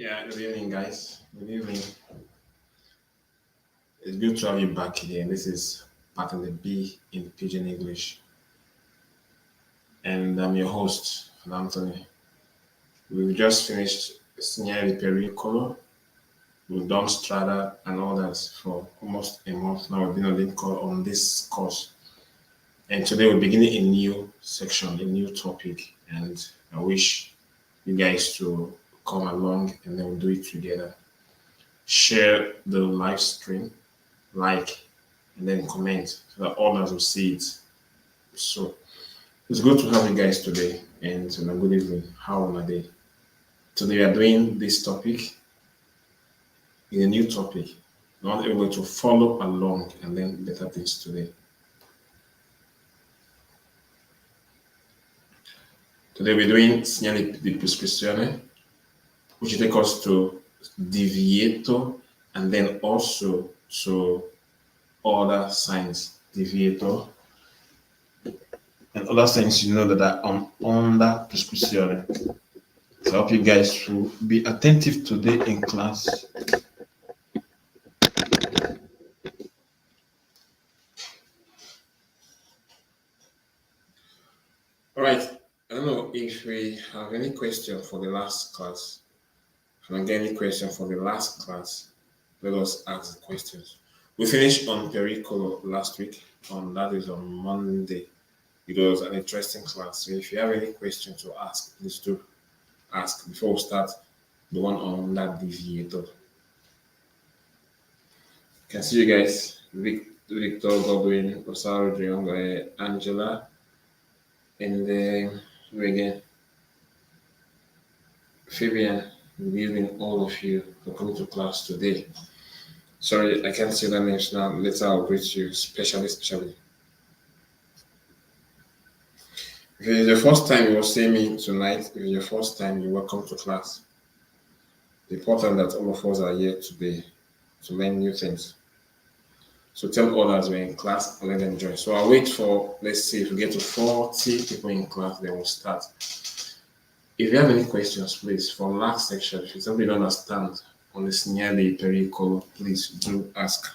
Yeah, good evening, guys. Good evening. It's good to have you back here. This is part of the B in Pidgin English, and I'm your host, Anthony. We've just finished Segnale Pericolo. We've done Strada and others for almost a month now. We've been on this course, and today we're beginning a new section, a new topic, and I wish you guys to come along and then we'll do it together. Share the live stream, like, and then comment so that others will see it. So it's good to have you guys today and good evening. How are they? Today we are doing this topic in a new topic. Not able to follow along and then better things today. Today we're doing segnale di prescrizione, which take us to divieto and then also to other signs, divieto, and other signs you know that are under prescrizione. So I hope you guys will be attentive today in class. All right. I don't know if we have any question for the last class. If you don't get any question for the last class, let us ask the questions. We finished on Pericolo last week. That is on Monday. It was an interesting class. So if you have any question to ask, please do ask before we start the one on that divieto. Can see you guys, Victor, Godwin, Rosario, Driongo, Angela, and then again, Fabian, good evening, all of you for coming to class today. Sorry, I can't see the names now. Later I'll greet you, especially. If it is the first time you will see me tonight, if it is your first time, you're welcome to class. It's important that all of us are here today to learn new things. So tell others we're in class and let them join. So I'll wait for, let's see, if we get to 40 people in class, then we'll start. If you have any questions, please, for last section, if you simply don't understand on the Segnale Pericolo, please do ask.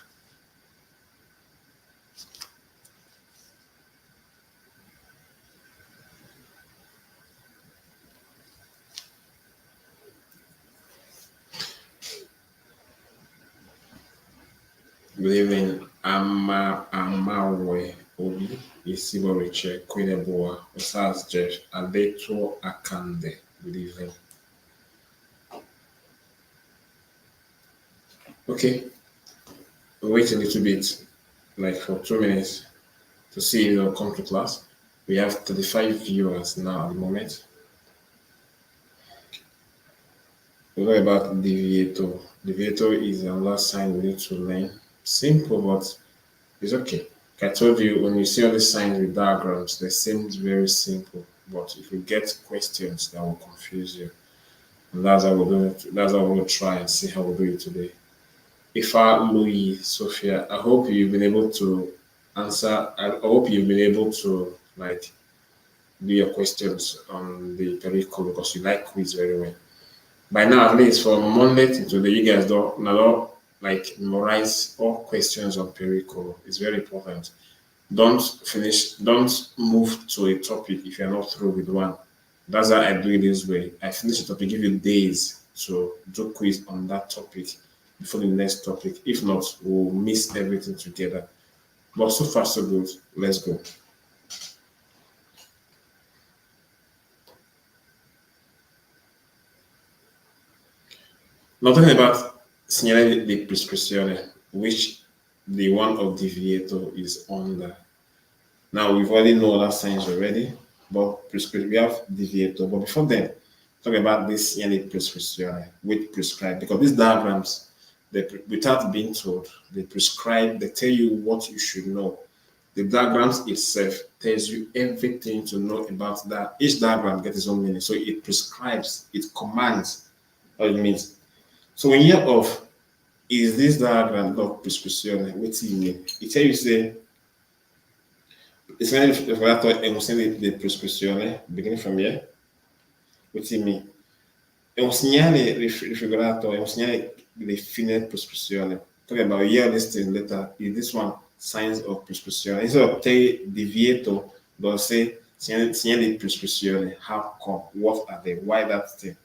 Good evening, Amawe Obi, Isiboriche, Quineboa, Osas Jeff, Adeto Akande. Good evening. Okay, we'll wait a little bit, like for 2 minutes, to see if they'll come to class. We have 35 viewers now at the moment. We'll know about divieto. Divieto is another sign we need to learn. Simple, but it's okay. Like I told you, when you see all the signs with diagrams, they seem very simple. But if you get questions that will confuse you, and that's how we're going to, that's how we're going to try and see how we do it today. Ifa, Louis, Sophia, I hope you've been able to answer. I hope you've been able to do your questions on the Pericolo because you like quiz very well. By now, at least from Monday to today, you guys don't memorize all questions on Pericolo. It's very important. Don't move to a topic if you're not through with one. That's why I do it this way. I finish the topic, give you days to do quiz on that topic before the next topic. If not, we'll miss everything together. But so far, so good. Let's go. Now talking about segnale di prescrizione, which the one of divieto is under. Now we've already know other signs already, but we have divieto. But before then, talk about this segnale di prescrizione, which prescribe, because these diagrams, without being told, they prescribe, they tell you what you should know. The diagrams itself tells you everything to know about that. Each diagram gets its own meaning. So it prescribes, it commands what it means. So when you hear of, is this diagram of prescrizione, what do you mean? It tells you, say, it's when the prescrizione, beginning from here, what do you mean? È un segnale raffigurato, è un segnale di fine prescrizione. Talking about here, this thing later, is this one signs of prescrizione. Instead of te divieto, they'll say segnale di prescrizione. How come? What are they? Why that thing?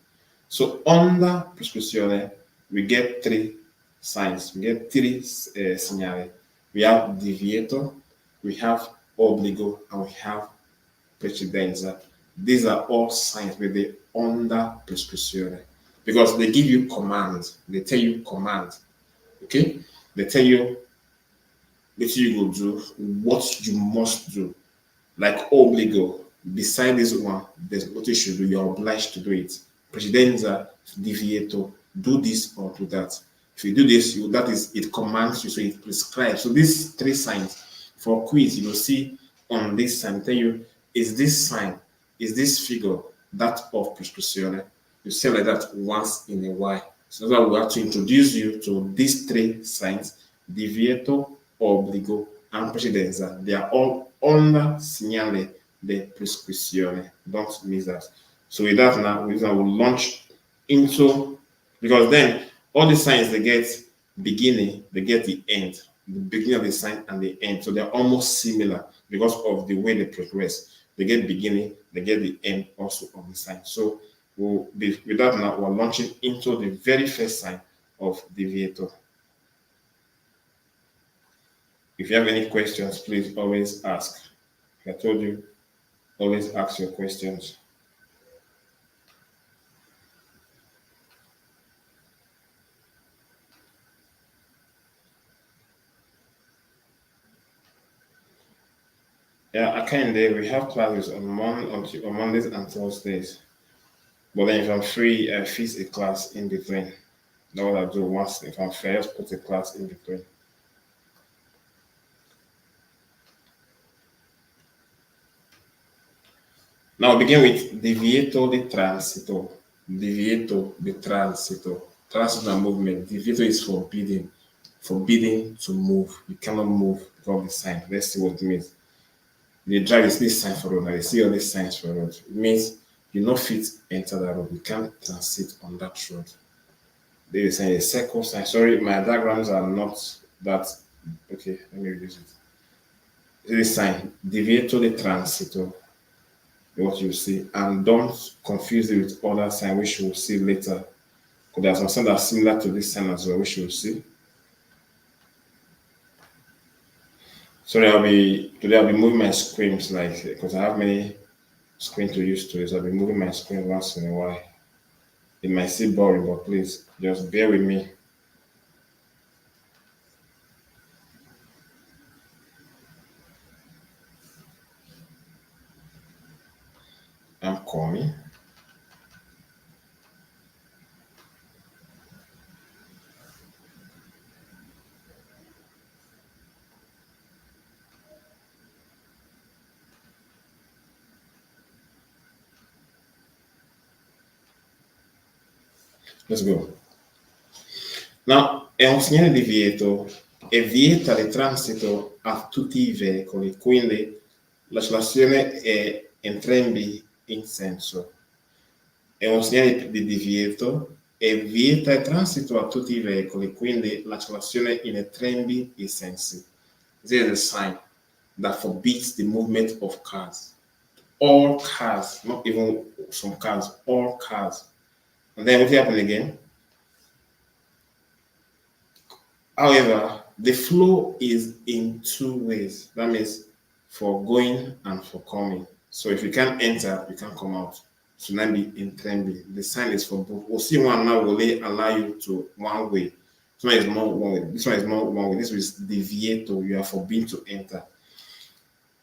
So under prescrizione, we get three signs. We get three segnali. We have divieto, we have obbligo, and we have precedenza. These are all signs with the under prescrizione because they give you commands. They tell you commands. Okay? They tell you what you will do, what you must do. Like obbligo, beside this one, there's what you should do. You're obliged to do it. Precedenza, divieto, do this or do that. If you do this, that is, it commands you, so it prescribes. So these three signs for quiz, you will see on this sign, tell you, is this sign, is this figure that of prescrizione? You say like that once in a while. So that we have to introduce you to these three signs, divieto, obbligo, and precedenza. They are all under segnale di prescrizione. Don't miss that. So with that now, we will launch into, because then all the signs, they get beginning, they get the end, the beginning of the sign and the end. So they're almost similar because of the way they progress. They get beginning, they get the end also of the sign. So we'll be, with that now, we're launching into the very first sign of divieto. If you have any questions, please always ask. Like I told you, always ask your questions. Yeah, I can't there. We have classes on Mondays and Thursdays. But then if I'm free, I fix a class in between. That's what I do once. If I'm free, I just put a class in between. Now begin with divieto di transito. Divieto di transito. Transito and movement. Divieto is forbidden. Forbidden to move. You cannot move because of the sign. Let's see what it means. They drive this sign for road. Now they see all these signs for road. It means you not fit enter that road. You can't transit on that road. They say a circle sign. Sorry, my diagrams are not that. Okay, let me reduce it. This sign, divieto di transito, what you see, and don't confuse it with other sign which you will see later. Because there's some sign that's similar to this sign as well, which you will see. Sorry, today I'll be moving my screens like because I have many screens to use today, so I'll be moving my screen once in a while. It might seem boring, but please just bear with me. I'm coming. Let's go. Now, è un segnale divieto e vieta il transito a tutti i veicoli, quindi l'accelerazione è entrambi in senso. È un segnale di divieto e vieta il transito a tutti i veicoli, quindi l'accelerazione in entrambi i sensi. This is a sign that forbids the movement of cars. All cars, not even some cars, all cars. And then what happened again? However, the flow is in two ways. That means for going and for coming. So if you can't enter, you can't come out. So now be entrambi. The sign is for both. We'll see one now will allow you to one way. This one is not one way. This one is not one way. This is divieto. You are forbidden to enter.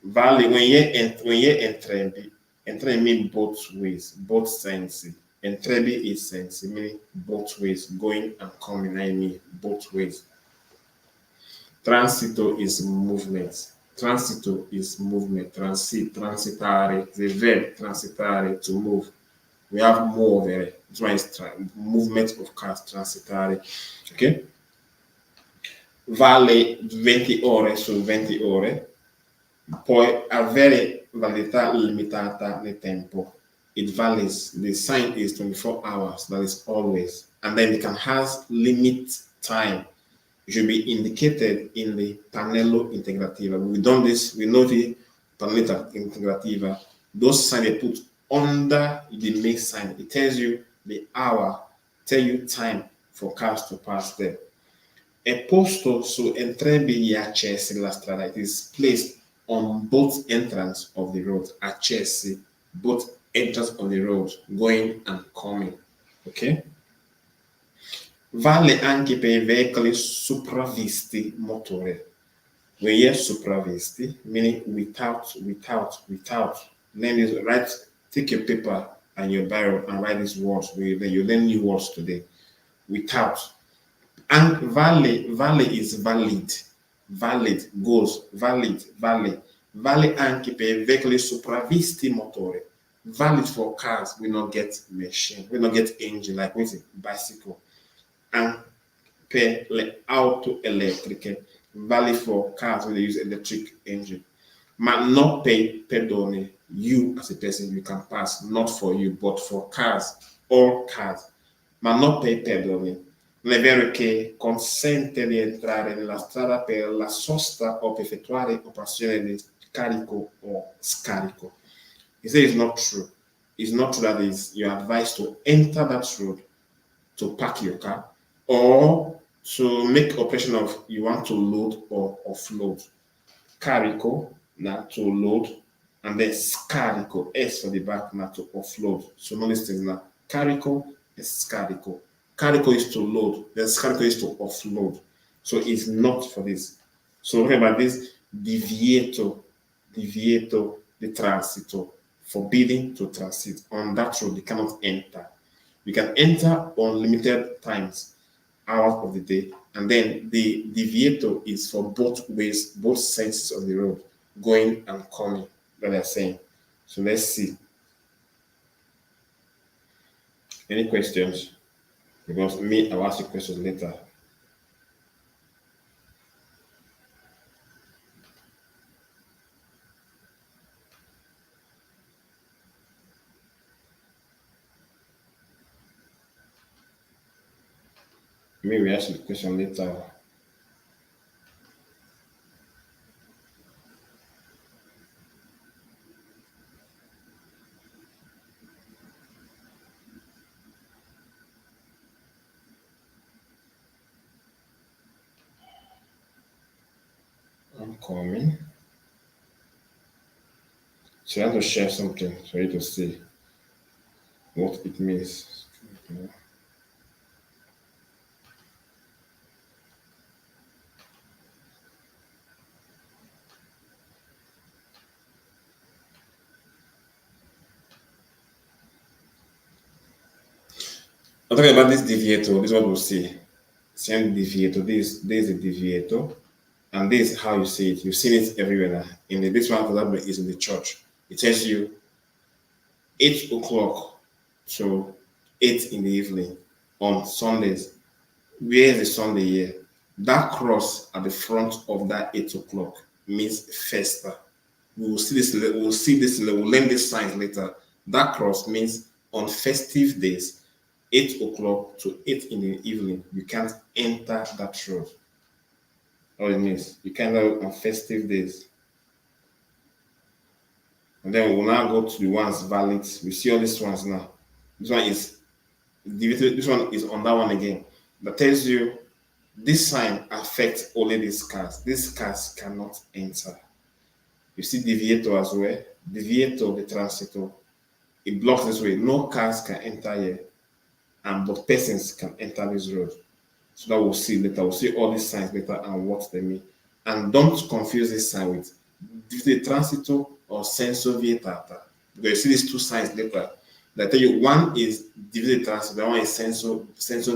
Vale, when you're entrambi, entrambi mean both ways, both senses. Entrambi is sense, meaning both ways, going and coming. I mean both ways. Transito is movement. Transito is movement. Transitare, the verb transitare, to move. We have more there. This one is movement of cars, transitare. Okay? Vale 20 ore su 20 ore, poi avere validità limitata nel tempo. it varies. The sign is 24 hours, that is always. And then it can has limit time. It should be indicated in the panello integrativa. We've done this, we know the panello integrativa. Those signs they put under the main sign. It tells you the hour, tell you time for cars to pass there. È posto su entrambi gli accessi della strada. It is placed on both entrance of the road. Accessi, both entrance of the road, going and coming. Ok? Vale anche per i veicoli sopravvisti motore. When you hear sopravvisti, meaning without. Then you write, take your paper and your biro and write these words. You learn new words today. Without. And vale is valid. Valid goes, valid, vale. Vale anche per veicoli sopravvisti motore. Valid for cars, we not get machine, we not get engine, like we say, bicycle. And per le auto elettriche, valid for cars when they use electric engine. Ma not per pedoni, you as a person, you can pass, not for you, but for cars, all cars. Ma non per pedoni. Non è vero che consente di entrare nella strada per la sosta o per effettuare operazioni di carico o scarico. He said it's not true. It's not true that is you're advised to enter that road to park your car or to make operation of you want to load or offload. Carico, now to load, and then scarico, S for the back, now to offload. So know this thing now. Carico is scarico. Carico is to load, then scarico is to offload. So it's not for this. So remember this divieto di transito, forbidding to transit. On that road, you cannot enter. You can enter on limited times, hours of the day, and then the divieto is for both ways, both senses of the road, going and coming, that they're saying. So let's see. Any questions? Because me, I'll ask you questions later. Maybe we ask you the question later. I'm coming. So I have to share something for you to see what it means. I'm talking about this divieto. This is what we'll see. Same divieto. This is a divieto. And this is how you see it. You've seen it everywhere now. In the, this one, for example, is in the church. It tells you 8 o'clock to 8 in the evening on Sundays. Where is the Sunday here? That cross at the front of that 8 o'clock means festa. We will see this. We'll see this. We'll learn this signs later. That cross means on festive days, 8 o'clock to 8 in the evening, you can't enter that road. All it means you can't enter on festive days. And then we'll now go to the ones valid. We see all these ones now. This one is this one is on that one again. That tells you this sign affects only these cars. These cars cannot enter. You see divieto as well. Divieto the transito. It blocks this way. No cars can enter here. And but persons can enter this road. So that we'll see later. We'll see all these signs later and what they mean. And don't confuse this sign with divieto transito or senso vietata. Because you see these two signs later. I tell you, one is divieto transito, the one is senso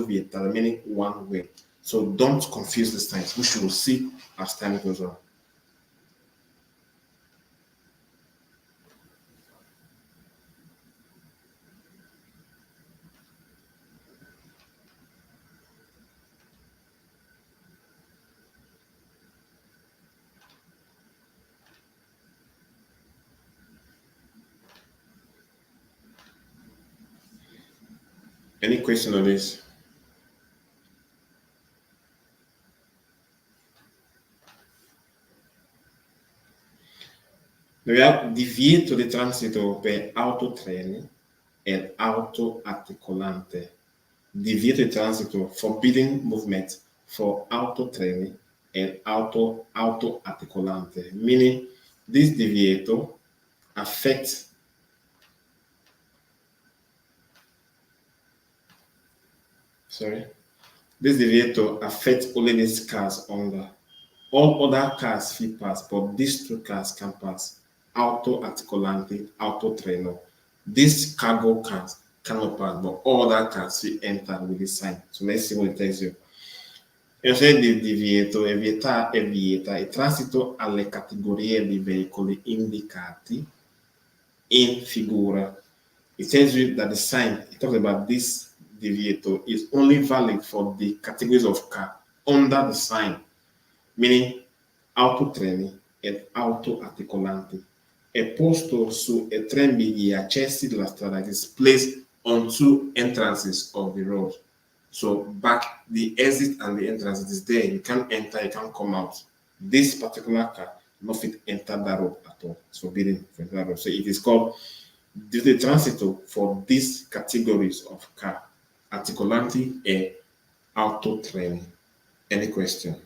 vietata, meaning one way. So don't confuse the signs, which you will see as time goes on. Any question on this? We have divieto di transito per autotreni e autoarticolante. Divieto di transito, forbidding movement for autotreni and autoarticolante. Meaning, this divieto affects this divieto affects only these cars under. All other cars fit pass, but these two cars can pass. Auto autotreno. These cargo cars cannot pass, but all other cars fit enter with this sign. So let's see what it tells you. Il divieto è vieta il transito alle categorie di veicoli indicati in figura. It tells you that the sign, it talks about this divieto, is only valid for the categories of car under the sign, meaning autotreni ed autoarticolanti. È posto su entrambi gli accessi della strada. It is placed on two entrances of the road. So back the exit and the entrance, it is there. You can't enter, you can't come out. This particular car not fit enter that road at all. It's forbidden for that road. So it is called the transito for these categories of car, articolanti e autotreni. Any question?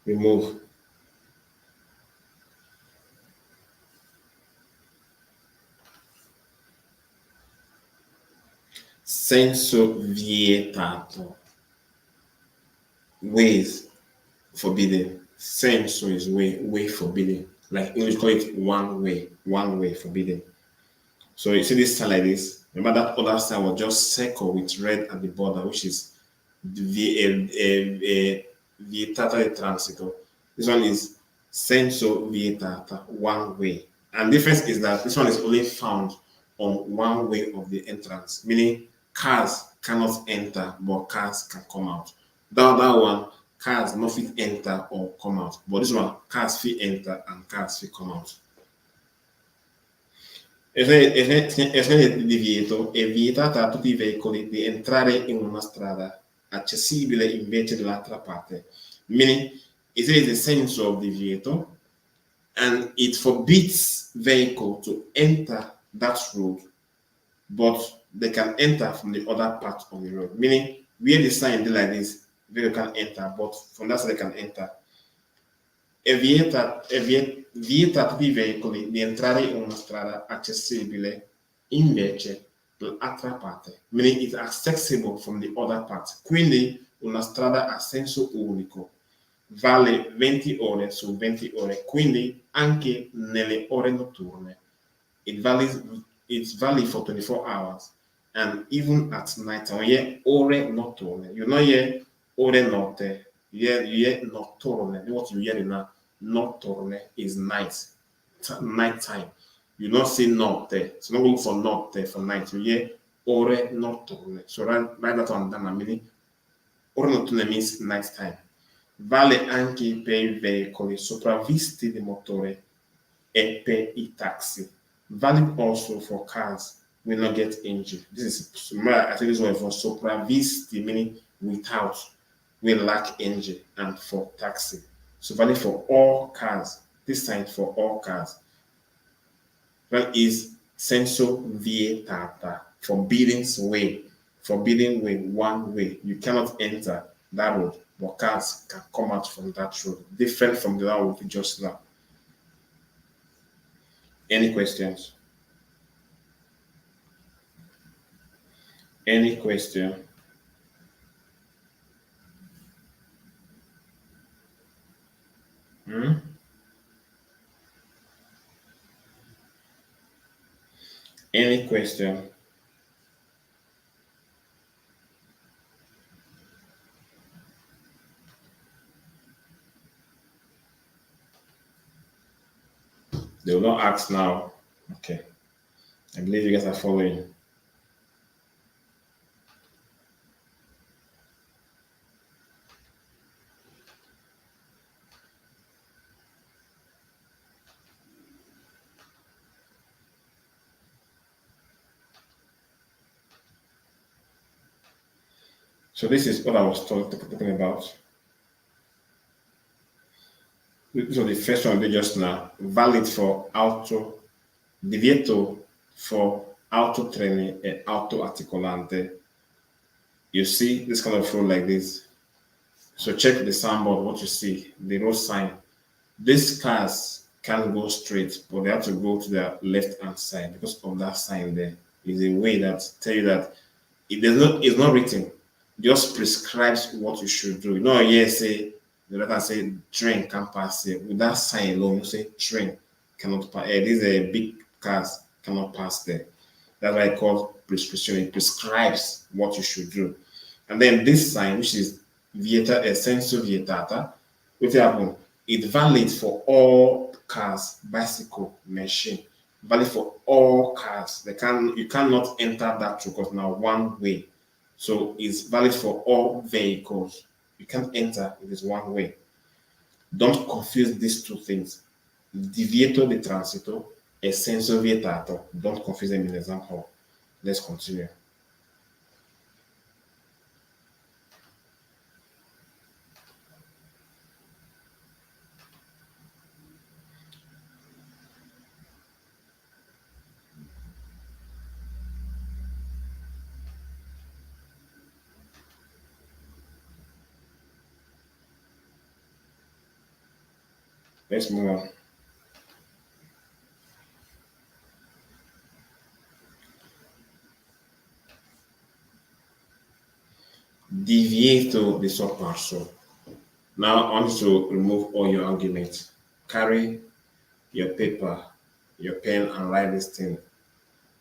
We move. Senso vietato. Ways forbidden. Senso is way forbidden. Like English call it one way forbidden. So you see this sign like this. Remember that other sign was just circle with red at the border, which is vietata di transito. This one is senso vietata, one way. And the difference is that this one is only found on one way of the entrance, meaning cars cannot enter, but cars can come out. The other one, cars not fit enter or come out. But this one, cars fit enter and cars fit come out. Il divieto è vietata a tutti i veicoli di entrare in una strada, accessibile invece dall'altra parte. Meaning, it is a sense of divieto, and it forbids vehicle to enter that road, but they can enter from the other part of the road. Meaning, where the sign is like this, vehicle can enter, but from that side they can enter. È vieta a tutti i veicoli di entrare in una strada accessibile invece dall'altra parte, meaning it's accessible from the other part. Quindi una strada a senso unico vale 20 ore su 20 ore, quindi anche nelle ore notturne. It's valid for 24 hours and even at night. Ore notturne. You know ore notte. You notturne. What you hear now? Notturne is night. Night time. You not say notte. So not look for notte for night. You hear ore notturne. So write that one down. Meaning ore notturne means night time. Vale anche per i veicoli sopravvisti di motore e per i taxi. Valid also for cars will not get injured. This is, I think this one for sopravvisti, meaning without, will lack engine, and for taxi. So valid for all cars. This sign for all cars. That is senso vietata, forbidden way, one way. You cannot enter that road, but cars can come out from that road, different from the one we just now. Any questions? Any question? Any question? They will not ask now. Okay. I believe you guys are following. So this is what I was talking about. This was the first one we did just now. Valid for auto, divieto for auto training and auto articolante. You see this kind of road like this. So check the signboard, what you see, the road sign. These cars can't go straight, but they have to go to the left hand side because of that sign there. Is a way that tell you that it's not written, just prescribes what you should do. You know, here say the letter say train can't pass here. With that sign alone, you say train cannot pass. These big cars cannot pass there. That's why I call prescription. It prescribes what you should do. And then this sign, which is vieta essential vietata, what happen? It's valid for all cars, bicycle, machine. Valid for all cars. You cannot enter that through because now one way. So it's valid for all vehicles. You can't enter, it is one way. Don't confuse these two things. Divieto di transito e senso vietato. Don't confuse them in example. Let's continue. Let's move on. Divieto di sorpasso. Now I want you to remove all your arguments. Carry your paper, your pen, and write this thing.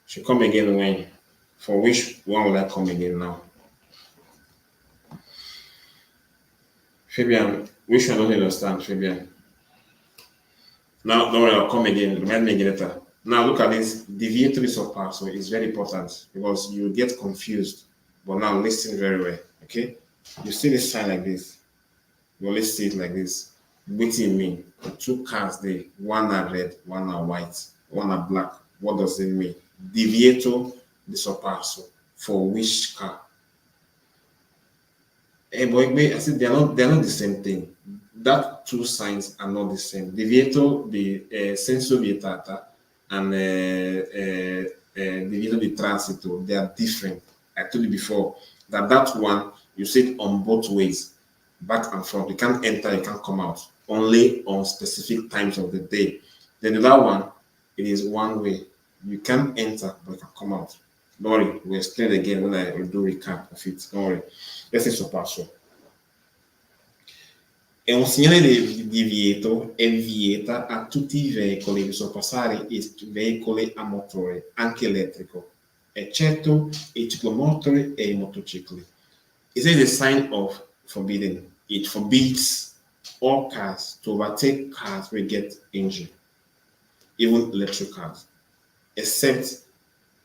Should come again when? For which one will I come again now? Fabian, which one don't understand, Fabian? Now, don't worry, I'll come again. Remind me again later. Now, look at this. Divieto di sorpasso is very important because you get confused. But now, listen very well, okay? You see this sign like this. You only see it like this. What do you mean? The two cars there, one are red, one are white, one are black. What does it mean? Divieto di sorpasso. For which car? Hey, boy, I said they're not the same thing. That two signs are not the same. Divieto di senso vietata and divieto di transito, they are different. I told you before that one you see it on both ways, back and front. You can't enter, you can't come out. Only on specific times of the day. Then the other one, it is one way. You can enter, but you can come out. Don't worry, we'll explain again when I do recap of it. Don't worry. Let's say sorpasso. È un segnale di divieto e vieta a tutti i veicoli di sorpassare i veicoli a motore, anche elettrico, eccetto i ciclomotori e i motocicli. It is a sign of forbidding. It forbids all cars to overtake cars will get injured, even electric cars, except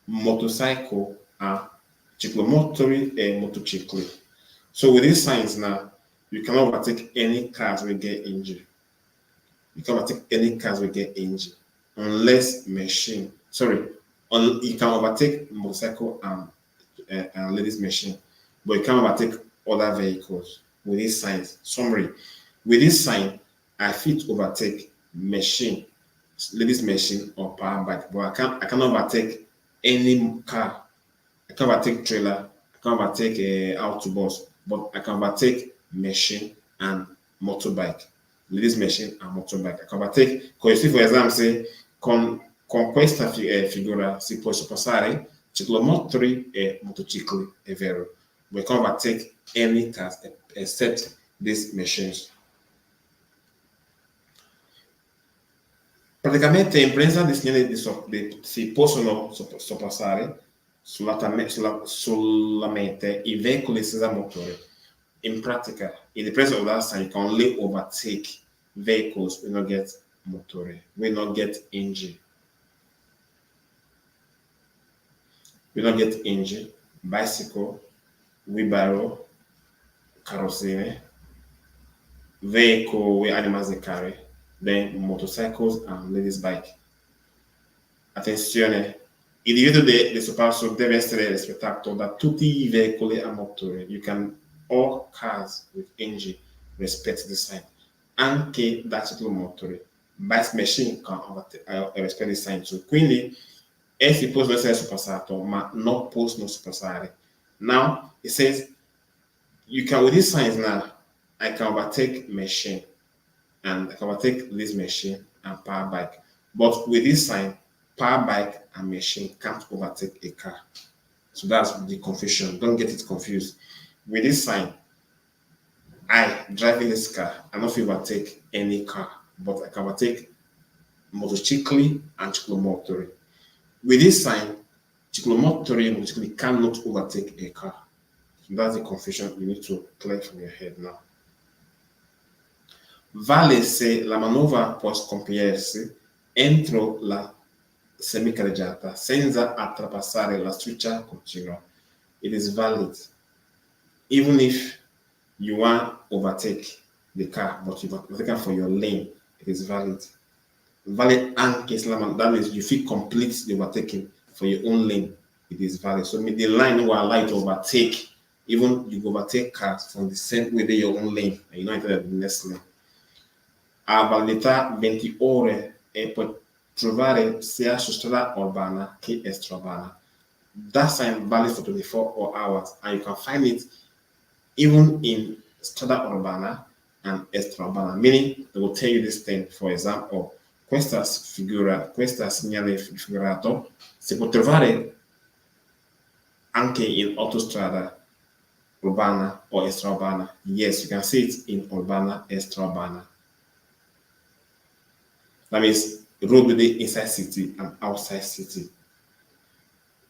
motorcycle and ciclomotori and motocicli. So with these signs now, you cannot overtake any cars will get injured. You cannot overtake any cars will get injured unless machine. Sorry, you can overtake motorcycle and ladies machine, but you can't overtake other vehicles with these signs. Summary: with this sign, I fit overtake machine, ladies machine or power bike, but I cannot overtake any car. I can overtake trailer. I can overtake autobus, but I can overtake machine and motorbike, ladies machine and motorbike. I can overtake, because you see for example say con questa figura si può sorpassare ciclomotori e motocicli, è vero. We can overtake any cars except these machines. Praticamente in presenza di segnali si possono sorpassare solamente i veicoli senza motore. In pratica, in the presence of that sign, you can only overtake vehicles will not get motor, will not get engine. Will not get engine, bicycle, wheelbarrow, carrozzine, vehicle where animals they carry, then motorcycles and ladies bike. Attenzione, il divieto di sorpasso deve essere rispettato da tutti i veicoli a motore. You can all cars with engine respect the sign. Anche da ciclomotori, bus machine can respect the sign too. Quindi è supposed to essere sorpassato, ma non possono sorpassare. Now it says you can with these signs now, I can overtake machine and I can overtake this machine and power bike. But with this sign, power bike and machine can't overtake a car. So that's the confusion. Don't get it confused. With this sign, I driving this car, I don't overtake any car, but I can overtake motorcycle and ciclomotori. With this sign, ciclomotori and motorcycle cannot overtake a car. So that's the confusion you need to clear from your head now. Vale se la manovra può compiersi entro la semicarreggiata senza oltrepassare la striscia continua. It is valid even if you want to overtake the car, but you've overtaken for your lane. It is valid. Valid anche se that means you feel complete the overtaking for your own lane. It is valid. So the line will allow you to overtake. Even you overtake cars from the same within your own lane, and you know enter the next lane. Ha validità 20 ore e puoi trovare sia su strada urbana che extraurbana. That sign valid for 24 hours, and you can find it even in strada urbana and extraurbana, meaning they will tell you this thing. For example, questa segnale figurato si può trovare anche in autostrada urbana or extraurbana. Yes, you can see it in urbana, extraurbana. That means road within inside city and outside city.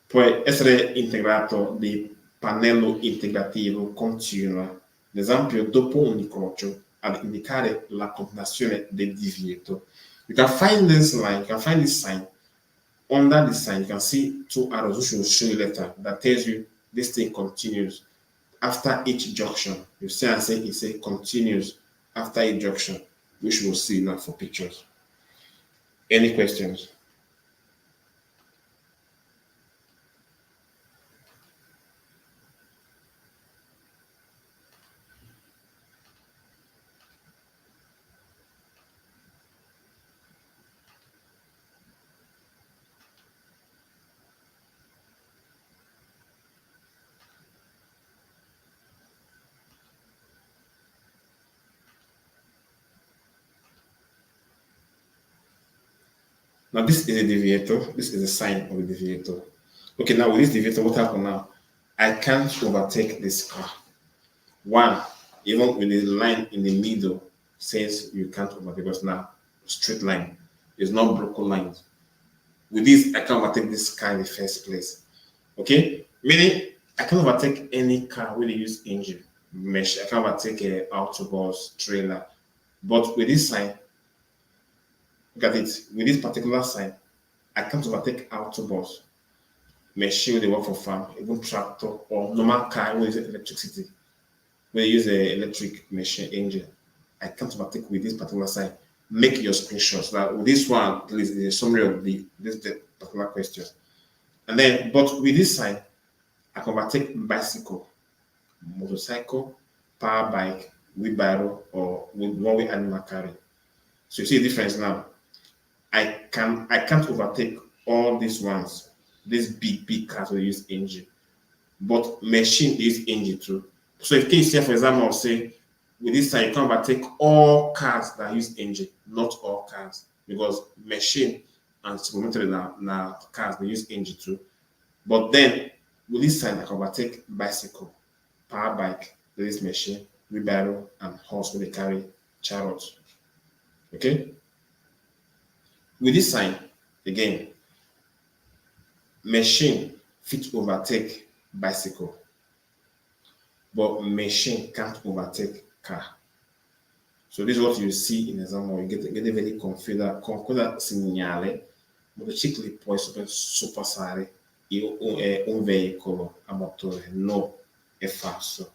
Può essere integrato di pannello integrativo continuo, ad esempio dopo un incrocio, ad indicare la continuazione del divieto. You can find this line, you can find this sign. Under the sign, you can see two arrows which will show you later that tells you this thing continues after each junction. You see and say it says continues after each junction, which we'll see now for pictures. Any questions? Now this is a divieto. This is a sign of a divieto. Okay, now with this divieto, what happened now? I can't overtake this car. One, even with the line in the middle says you can't overtake because now straight line. There's no broken lines. With this, I can't overtake this car in the first place. Okay? Meaning I can't overtake any car when they use engine mesh. I can't overtake an autobus, trailer. But with this sign, look at it. With this particular sign, I can't overtake autobus, machine they work for farm, even tractor or normal car when they use electricity. When they use an electric machine engine, I can't overtake with this particular sign. Make your screenshots. Now with this one, please, is a summary of the particular question. And then, but with this sign, I can overtake bicycle, motorcycle, power bike, wheelbarrow, or with one-way animal carry. So you see the difference now. I can't overtake all these ones, these big cars will use engine, but machine use engine too. So if case here, for example, say with this side, you can overtake all cars that use engine, not all cars, because machine and supplementary now cars they use engine too. But then with this side, I can overtake bicycle, power bike, this machine, wheelbarrow, and horse when they carry chariots. Okay. With this sign, again, machine fit overtake bicycle, but machine can't overtake car. So this is what you see in example. You get very confused. Con quella segnale, motocicli puoi sorpassare un veicolo a motore. No, è falso.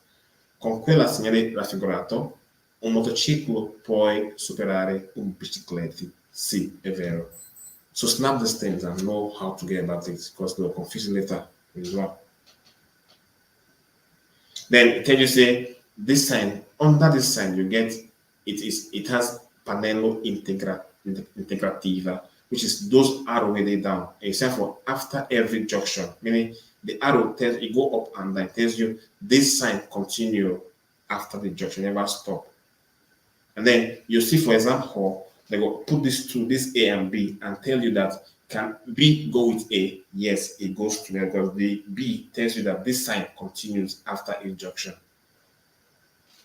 Con quella segnale raffigurato, un motociclo puoi superare un bicicletta. Sì, è vero. So snap these things and know how to get about it because they will confuse you later as well. Then it tells you say this sign, under this sign you get it has panello integrativa, which is those arrow way down. Except for after every junction, meaning the arrow tells you go up and down, tells you this sign continue after the junction, never stop. And then you see, for example, they will put this to this A and B and tell you that can B go with A? Yes, it goes together because the B tells you that this sign continues after each junction.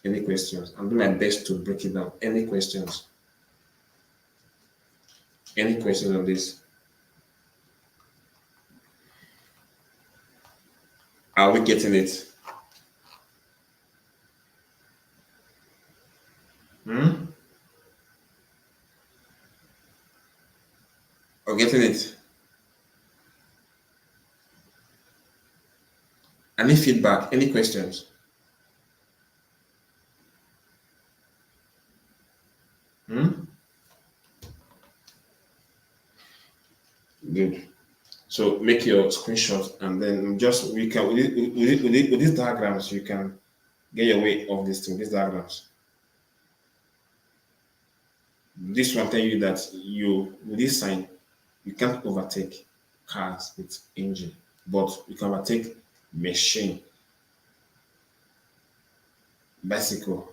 Any questions? I'll do my best to break it down. Any questions? Any questions on this? Are we getting it? Hmm? Or getting it? Any feedback? Any questions? Hmm? Good. So make your screenshot and then just we can with these diagrams you can get your way of this thing. These diagrams. This one tell you that you with this sign you can't overtake cars with engine, but you can overtake machine, bicycle,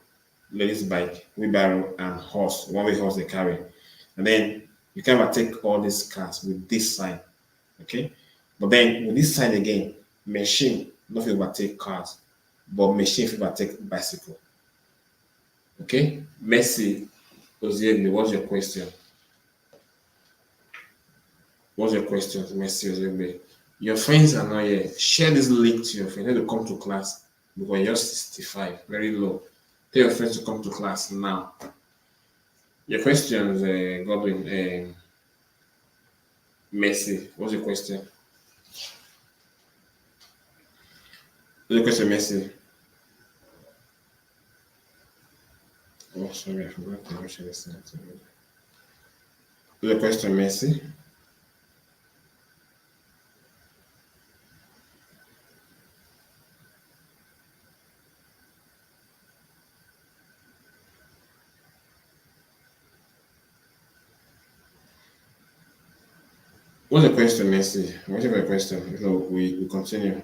ladies bike, wheelbarrow, and horse. One way horse they carry, and then you can overtake all these cars with this sign. Okay, but then with this sign again, machine not fit overtake cars, but machine fit overtake bicycle. Okay, Messi Oziegbe, what's your question? What's your question, Messi Oziegbe? Your friends are not here. Share this link to your friends. They to come to class because you're 65, very low. Tell your friends to come to class now. Your questions, Godwin, Messi. What's your question? What's your question, Messi? Oh, sorry, I forgot to share this. What's your question, Messi? What's the question, Messi? What's your question? So we continue.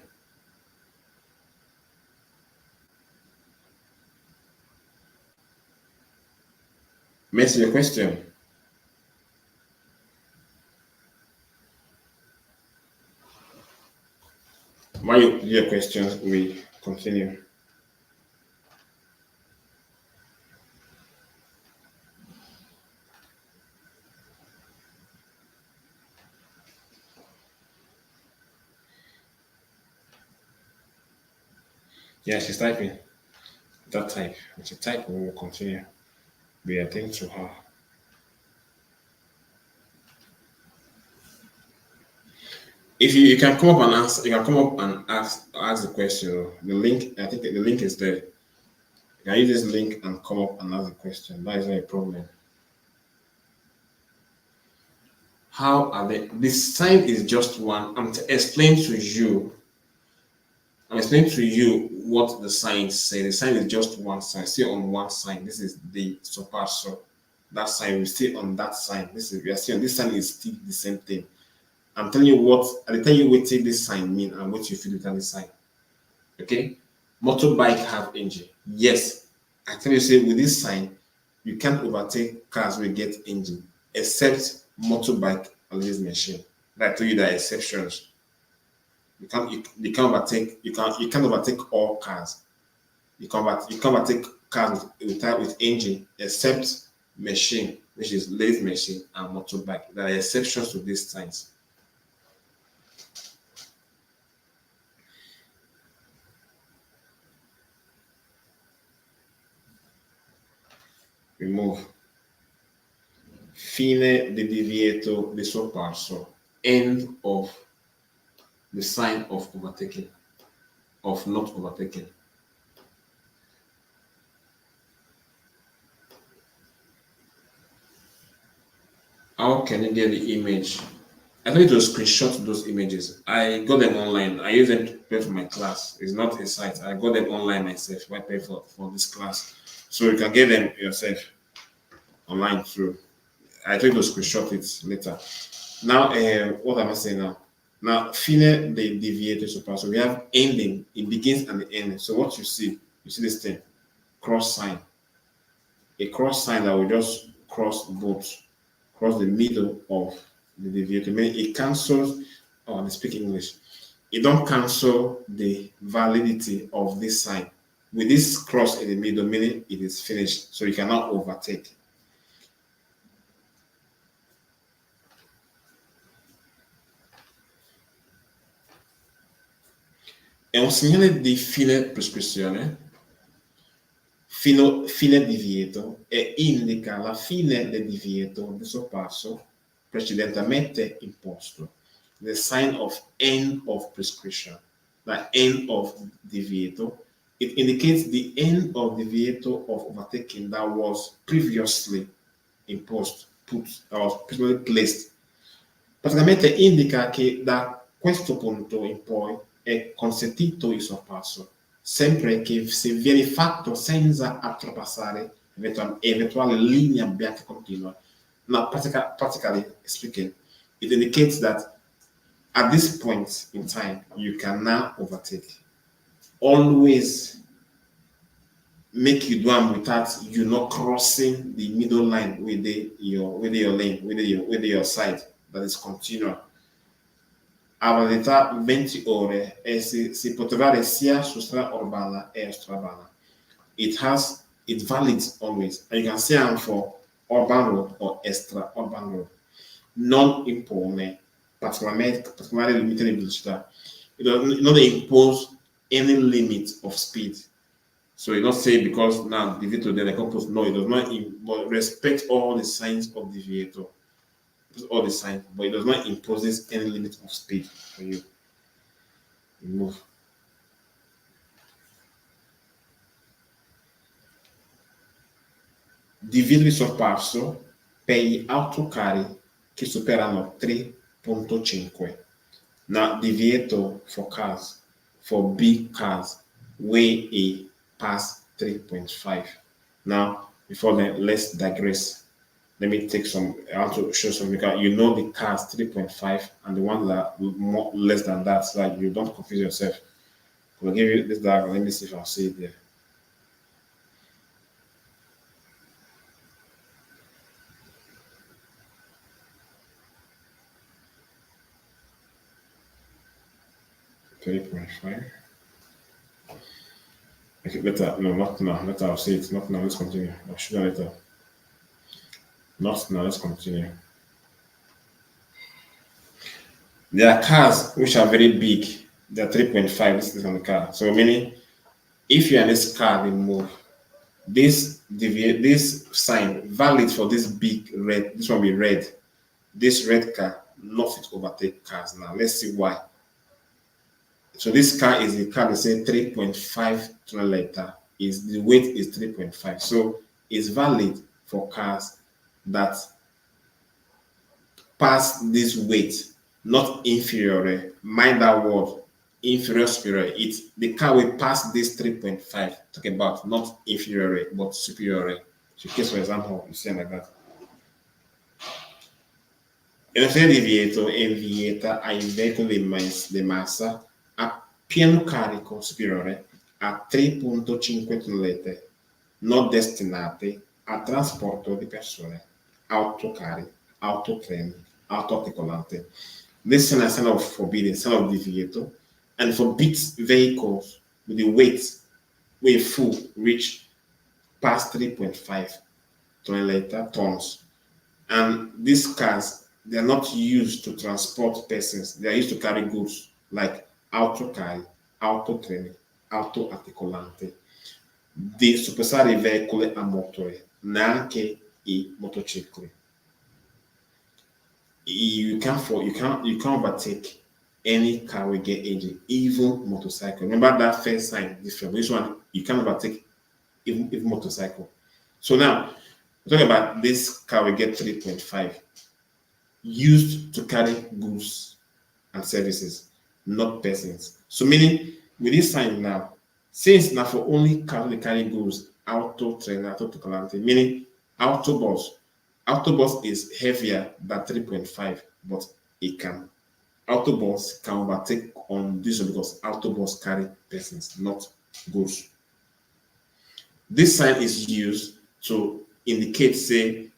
Messi, your question. While you do your questions, we continue. Yeah, she's typing. That type. When she type, we will continue. We attend to her. If you can come up and ask, you can come up and ask the question. The link, I think the link is there. You can use this link and come up and ask the question. That is not a problem. How are they? The sign is just one. I'm explaining to you. I'm explaining to you what the signs say. The sign is just one sign. See on one sign. This is the soparso. That sign we see on that sign. This is we are seeing this sign is still the same thing. I'm telling you what I tell you what this sign mean and what you feel within this sign. Okay? Motorbike have engine. Yes. I tell you say with this sign, you can't overtake cars will get engine, except motorbike and this machine. That I told you there are exceptions. You can't overtake you can't overtake all cars. You can't overtake cars with engine except machine, which is lathe machine and motorbike. There are exceptions to these signs. Remove. Fine di divieto di sorpasso. End of the sign of overtaking, of not overtaking. How can you get the image? I need to screenshot those images. I got them online. I use them to prepare for my class. It's not a site. I got them online myself. I pay for this class. So you can get them yourself online too. I try to screenshot it later. Now, what am I saying now? Now, fine the deviated super. So we have ending. It begins and the ending. So what you see this thing, cross sign. A cross sign that will just cross the middle of the deviator. Meaning it cancels, oh, I speak English. It don't cancel the validity of this sign. With this cross in the middle, meaning it is finished. So you cannot overtake. È un segnale di fine prescrizione, fine divieto, e indica la fine del divieto di sorpasso precedentemente imposto. The sign of end of prescription, the end of divieto. It indicates the end of divieto of overtaking that was previously imposed, that was previously placed. Praticamente indica che da questo punto in poi è consentito il sorpasso, sempre che se viene fatto senza oltrepassare eventuale linea bianca continua. Now, practically speaking, it indicates that at this point in time, you can now overtake. Always make you do them without you not crossing the middle line with your lane, with your side that is continual. Ha validità 20 ore e si può trovare sia su strada urbana e extraurbana. It's valid always, and you can see them for urban road or extra urban road. Non impone particolari limiti di velocità. It doesn't impose any limit of speed. So you don't say because now divieto delle compose, no, it does not respect all the signs of divieto. All the signs, but it does not impose any limit of speed for you. You move. Divieto di sorpasso per gli autocarri che superano 3.5. Now, divieto for cars, for big cars, way a past 3.5. Now, before then, let's digress. Let me take some, I want to show some, because you know the cars 3.5 and the ones that are more, less than that, so that you don't confuse yourself. I'll give you this diagram. Let me see if I'll see it there. Okay, better. No, not now. Later I'll see it. Not now. Let's continue. I'll show you later. Not now. Let's continue. There are cars which are very big. They're 3.5. This is on the car. So meaning, if you're in this car, they move. This sign valid for this big red. This one will be red. This red car not fit overtake cars now. Let's see why. So this car is a car that says 3.5 tonne. Is the weight is 3.5. So it's valid for cars that pass this weight, not inferior. Mind that word, inferior, superior. It's the car will pass this 3.5. Talking about not inferior but superior. So, case for example, you see like that. Il divieto è vieta ai veicoli di massa a pieno carico superiore a 3.5 tonnellate non destinate a trasporto di persone, autocarri, autotreni, autoarticolati. This is a sign of forbidding, sign of divieto, and forbids vehicles with the weight full reach past 3.5 tons. And these cars, they are not used to transport persons. They are used to carry goods like autocarri, autotreni, autoarticolanti, di superare i veicoli a motore, neanche i motocicli. You can't overtake any car with get engine, even motorcycle. Remember that first sign, this one, you can't overtake even motorcycle. So now, we're talking about this car will get 3.5. used to carry goods and services, not persons. So meaning with this sign now, since now for only car they carry goods, auto trainer, auto calamity, meaning autobus. Autobus is heavier than 3.5, but it can autobus can overtake on this one because autobus carry persons, not goods. This sign is used to indicate, say,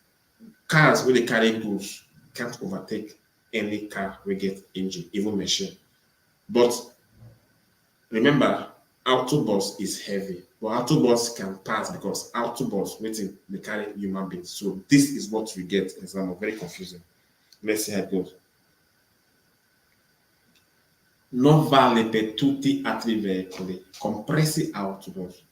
cars wey dey carry goods can't overtake any car wey get engine, even machine. But remember, autobus is heavy, but autobus can pass because autobus wetin dey carry human beings. So this is what we get in example. Very confusing. Let's see how it goes. Non vale per tutti altri veicoli, compresi autobus,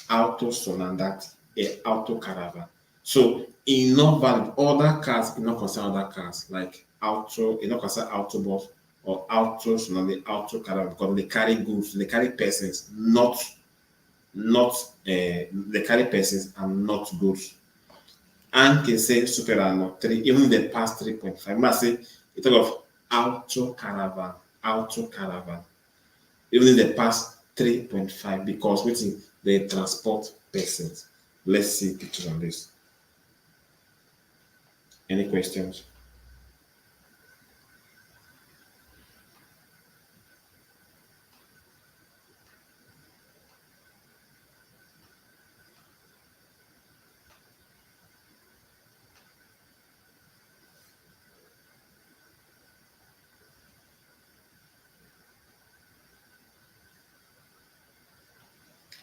autosonandati e autocaravan. So in not valid other cars, in not concern other cars like auto, in not concern autobus or autos, not the auto caravan because they carry goods, they carry persons, they carry persons and not goods. Anche se superano 3, even if they pass 3.5. Must say you talk of auto caravan, even if they pass 3.5 because waiting they transport persons. Let's see pictures on this. Any questions?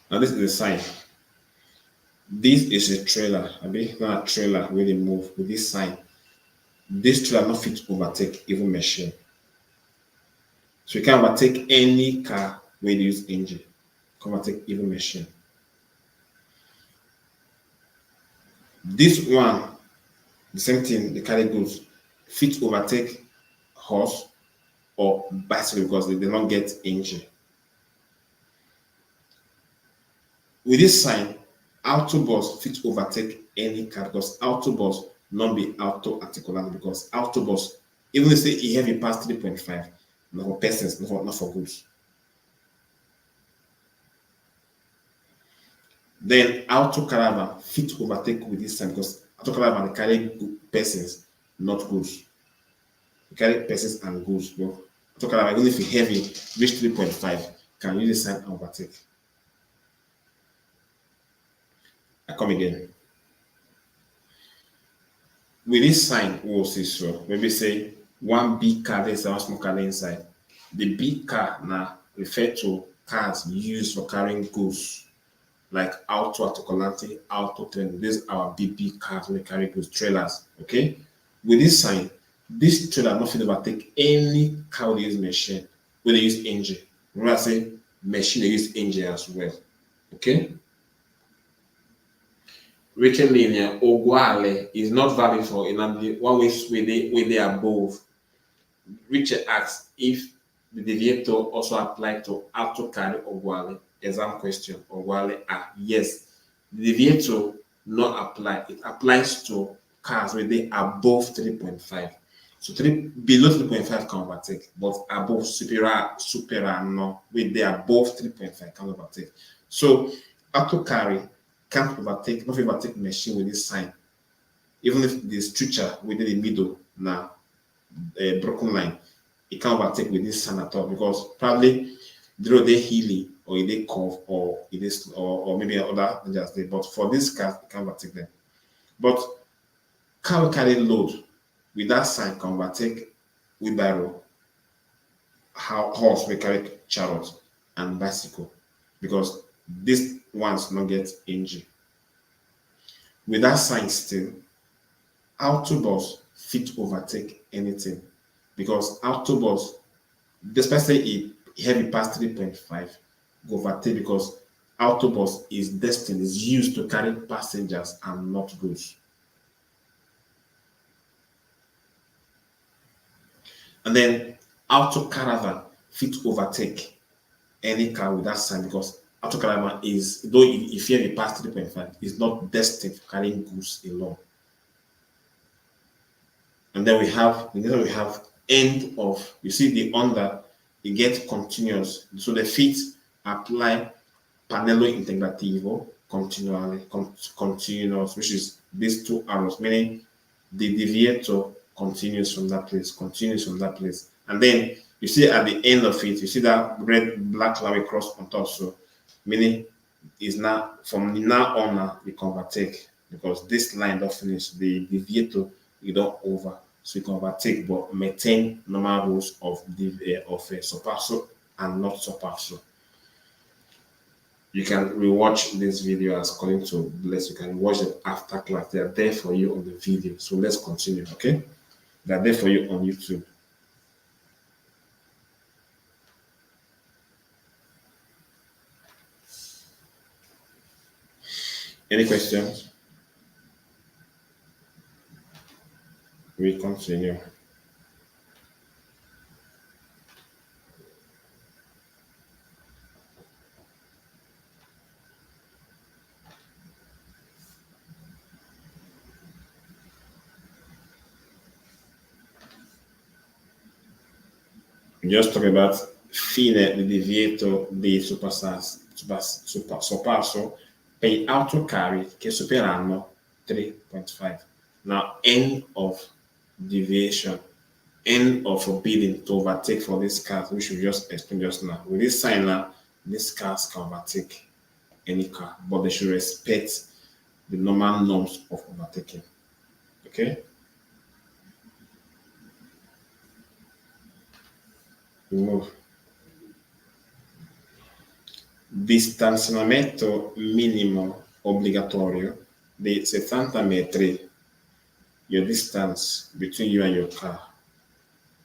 Now this is a sign. This is a trailer. I mean, not a trailer where they move with this sign. This trailer not fit overtake even machine. So you can overtake any car where they use engine. Can overtake even machine. This one, the same thing, they carry goods, fit overtake horse or bicycle because they don't get engine. With this sign, autobus fit overtake any car because autobus not be auto articulate because autobus, even if say e heavy pass 3.5, not for persons, not for goods. Then auto caravan fit overtake with this sign because auto caravan carry persons, not goods. You carry persons and goods. But auto caravan, even if it's heavy, reach 3.5, can use this sign and overtake. I come again. With this sign, we will see so. Maybe say one big car, there's one small car inside. The big car now refer to cars used for carrying goods, like auto articulante, auto train. These are our big cars we carry goods, trailers. Okay. With this sign, this trailer not fit overtake any car they use machine, where they use engine. Remember, I say machine they use engine as well. Okay. Written linear uguale is not valid for another one with they above. Richard asks if the divieto also apply to auto carry uguale. Exam question uguale are yes. The divieto not apply. It applies to cars where they above 3.5. So below 3.5 can overtake, but above supera no with they above 3.5 can overtake. So auto carry can't overtake, not overtake machine with this sign. Even if the structure within the middle now a broken line, it can't overtake with this sign at all because probably the road they hilly or they curve or it is or maybe other just there. But for this car, it can't overtake them. But car will carry load with that sign can overtake wheelbarrow, horse will carry chariot and bicycle because these ones not get engine. With that sign still, autobus fit overtake anything because autobus, despite say it heavy past 3.5, go overtake because autobus is destined, is used to carry passengers and not goods. And then auto caravan fit overtake any car with that sign because auto caravan is, though if you have a past 3.5, is not destined for carrying goods alone. And then we have end of. You see the under, it gets continuous. So the feet apply panello integrativo continually, continuous, which is these two arrows, meaning the divieto continues from that place. And then you see at the end of it, you see that red black line cross on top. So meaning is now from now on now you can overtake because this line don't finish. The divieto you don't over. So you can overtake but maintain normal rules of sorpasso and not sorpasso. You can rewatch this video as according to Bless. You can watch them after class. They are there for you on the video. So let's continue, okay? They are there for you on YouTube. Any questions? We continue. We just talk about fine di divieto di sorpasso per gli autocarri che superano 3.5. Now, end of deviation, end of forbidding to overtake for these cars, which we just explained just now. With this sign now, these cars can overtake any car, but they should respect the normal norms of overtaking. Okay? We move. Distanziamento minimo obbligatorio di 70 metri. Your distance between you and your car.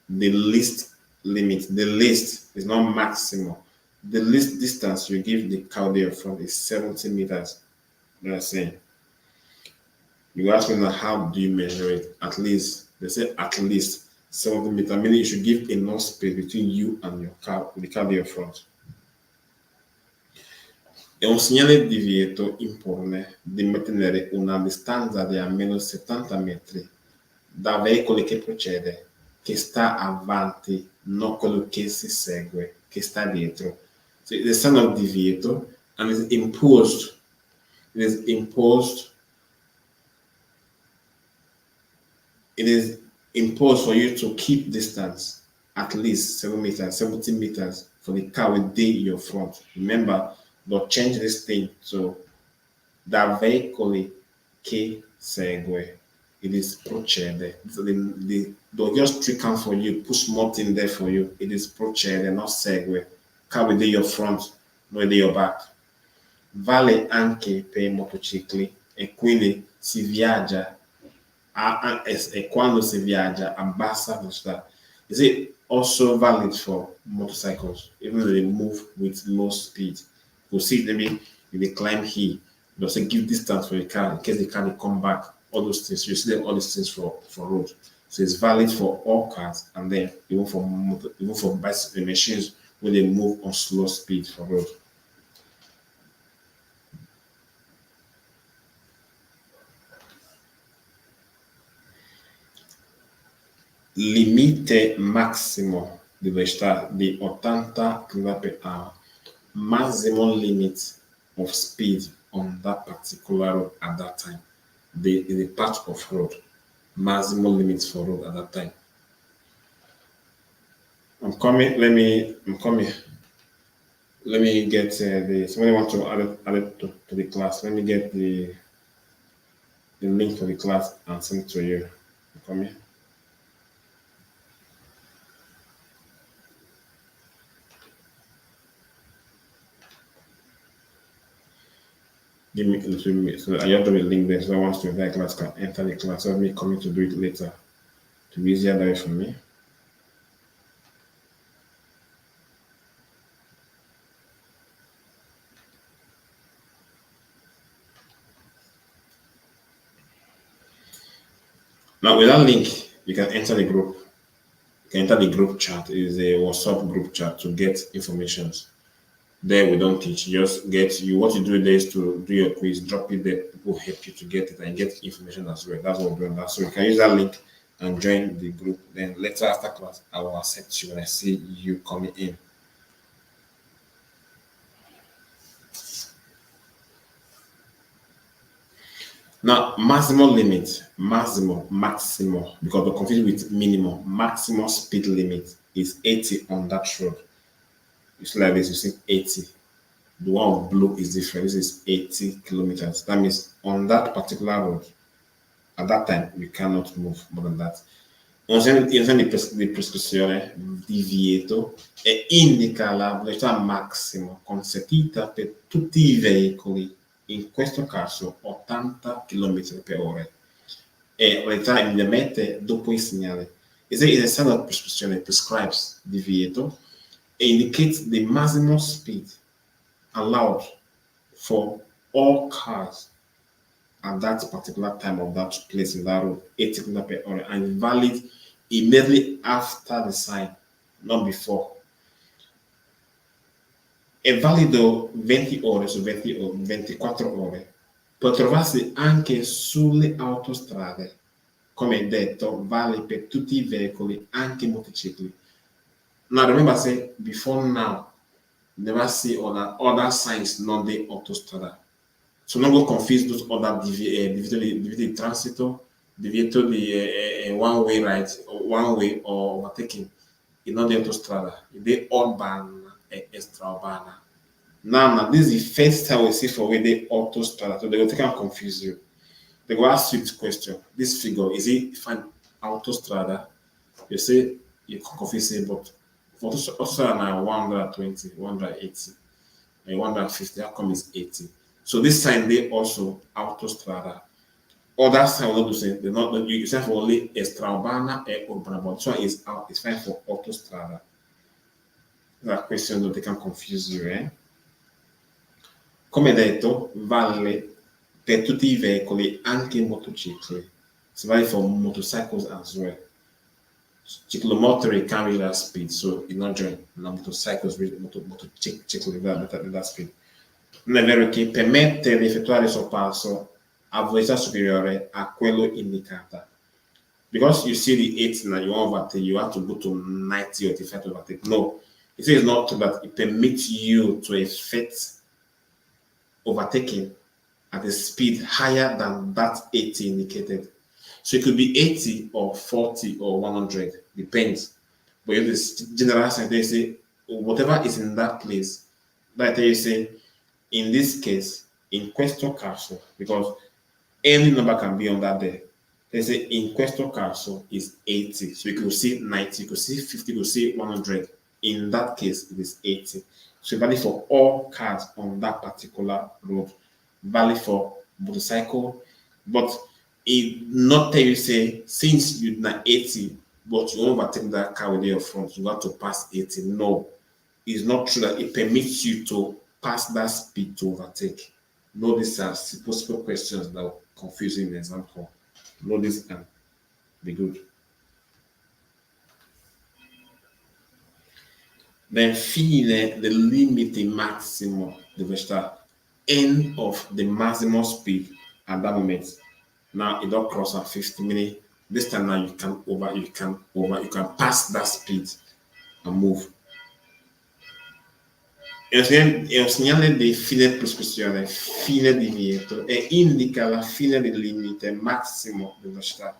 The least limit, the least is not maximum. The least distance you give the car there from is 70 meters. That's saying. You ask me now, how do you measure it? At least, they say at least 70 meters, meaning you should give enough space between you and your car, the car there front. E un segnale divieto impone di mantenere una distanza di almeno 70 metri da veicoli che procede, che sta avanti, non quello che si segue, che sta dietro. So the sign of divieto and it is imposed for you to keep distance at least 70 meters for the car within your front. Remember, don't change this thing to da veicoli che segue. It is procede. So they'll just trick out for you, put small thing there for you. It is procede, not segue. Car within your front, not within your back. Vale anche per i motocicli e quindi si viaggia e quando si viaggia a bassa velocità. Is it also valid for motorcycles, even though they move with low speed? You see, maybe if they climb here, does it give distance for the car in case the car will come back? All those things, you see all these things for road. So it's valid for all cars, and then even for bicycle machines when they move on slow speed for road. Limite massimo di velocità di 80 km/h. Maximum limit of speed on that particular road at that time. The part of road. Maximum limits for road at that time. I'm coming. Let me get somebody want to add it to the class. Let me get the link for the class and send it to you. I'm coming. Give me a little bit. So I have to link there. So once the entire class can enter the class, so me coming to do it later. To be easier that way for me. Now with that link, you can enter the group. You can enter the group chat. It is a WhatsApp group chat to get informations. There we don't teach. You just get you. What you do there is to do your quiz, drop it there. People help you to get it and get information as well. That's what we're doing. So you can use that link and join the group. Then later after class, I will accept you when I see you coming in. Now, maximum, because we're confused with minimum. Maximum speed limit is 80 on that road. You see like this, you see 80. The one of blue is different. This is 80 kilometers. That means on that particular road, at that time, you cannot move more than that. Di prescrizione divieto indica la velocità massima consentita per tutti i veicoli, in questo caso 80 km per ora, e velocità immediatamente dopo il segnale. It is a standard prescription that prescribes divieto and indicates the maximum speed allowed for all cars at that particular time of that place in that road, 80 km per hour, and valid immediately after the sign, not before. È valido 20 ore su 20 o 24 ore. Può trovarsi anche sulle autostrade. Come detto, vale per tutti i veicoli, anche motocicli. Now remember, say before now, never see other signs non the autostrada. So non go confuse those other divieto di transito, divieto di one way right, or one way or overtaking. It's not the autostrada, it's the urban and extra-urbana. Now, this is the first time we see for where the autostrada, so they will take and confuse you. They will ask you this question. This figure, is it an autostrada? You say, you can confuse it, but for autostrada now, 120, 180, and 150, how come it's 80? So this sign, they also autostrada. Other sign will not do same. They're not, you sign for only extra-urbana and urbana, but this one is fine for autostrada. That question, though, they can confuse you, eh? Come detto, vale per tutti i veicoli, anche i motocicli. It's valid for motorcycles as well. Ciclomotori carry that speed, so it's not joint. Now motorcycles with motocicli that speed. Non è vero che permette di effettuare il sorpasso a velocità superiore a quello indicata. Because you see the 80 now, you want to overtake, you have to go to 90 or 85 to overtake. No, it says not to that it permits you to effect overtaking at a speed higher than that 80 indicated. So it could be 80 or 40 or 100, depends. But in this general sense, they say whatever is in that place, that they say in this case, in questo caso, because any number can be on that there. They say in questo caso is 80. So you could see 90, you could see 50, you could see 100. In that case, it is 80. So valid for all cars on that particular road, valid for motorcycle, but it not tell you say since you're not 80, but you overtake that car with your front, you have to pass 80. No, it's not true that it permits you to pass that speed to overtake. No, these are possible questions that are confusing in example. No, this can be good. Then fine del limite massimo di velocità, end of the maximum speed at that moment. Now it don't cross at 50 minutes. This time now you can pass that speed and move. È un segnale di fine prescrizione, fine divieto, e indica la fine del limite massimo di velocità.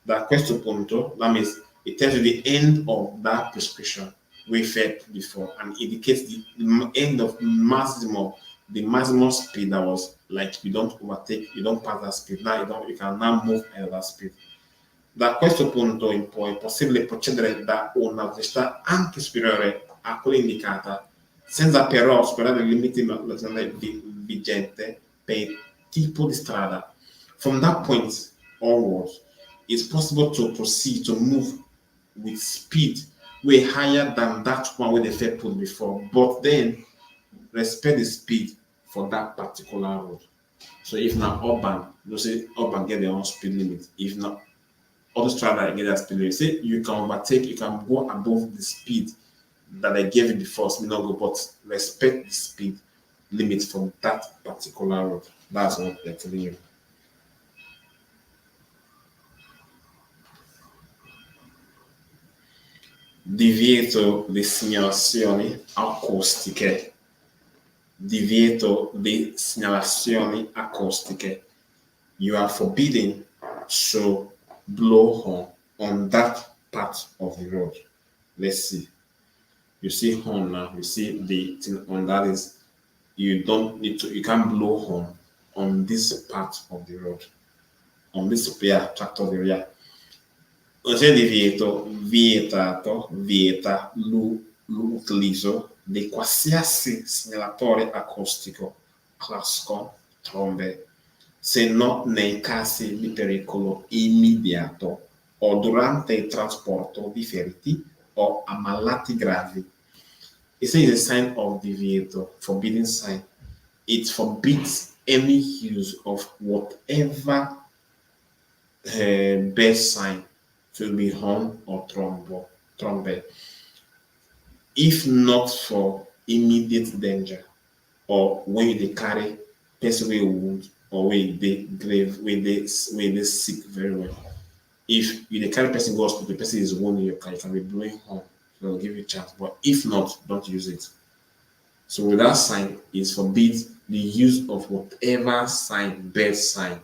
Da questo punto, that means it tells you the end of that prescription we said before, and indicates the end of the maximum speed that was like you don't overtake, you don't pass that speed. Now you can now move at that speed. Da questo punto in poi è possibile procedere da una velocità anche superiore a quella indicata, senza però superare il limite nazionale vigente per il tipo di strada. From that point onwards, it's possible to proceed to move with speed way higher than that one where they put before, but then respect the speed for that particular road. So if not urban, you say urban get their own speed limit. If not autostrada get that speed limit, say you can overtake, you can go above the speed that I gave you before, so not go, but respect the speed limit from that particular road. That's what they're telling you. divieto di segnalazioni acustiche, divieto di segnalazioni acustiche. You are forbidden to blow horn on that part of the road. Let's see. You see horn now. You see the thing on that is you don't need to. You can't blow horn on this part of the road. On this tractor the rear. C'è divieto, vietato, vieta l'utilizzo di qualsiasi segnalatore acustico, classico, trombe, se non nei casi di pericolo immediato o durante il trasporto di feriti o ammalati gravi. It is a sign of divieto, forbidden sign. It forbids any use of whatever bad sign to be horn or trumpet, if not for immediate danger or when they carry person wey wound or when they grave, when they sick very well. If you dey carry person go hospital, the person is wounded, you can be blowing horn, so they'll give you a chance. But if not, don't use it. So with that sign, it forbids the use of whatever sign, bad sign.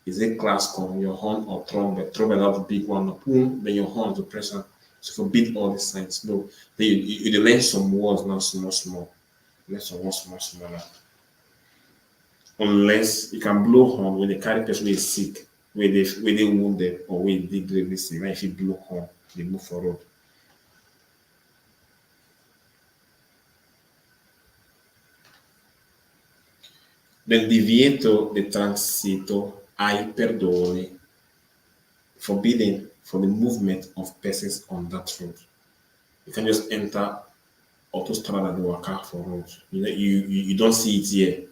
Is a class called your horn or trumpet? Trumpet that's the big one, boom, then your horn to press on. So forbid all these signs. No, then you learn some words now, small. Learn some words, small now. Unless you can blow horn when the carry person is sick, when they wounded or when they gravely sick. When if you blow horn, they move forward. Del divieto di transito ai perdoni, forbidden for the movement of persons on that road. You can just enter autostrada and waka for road. You don't see it here.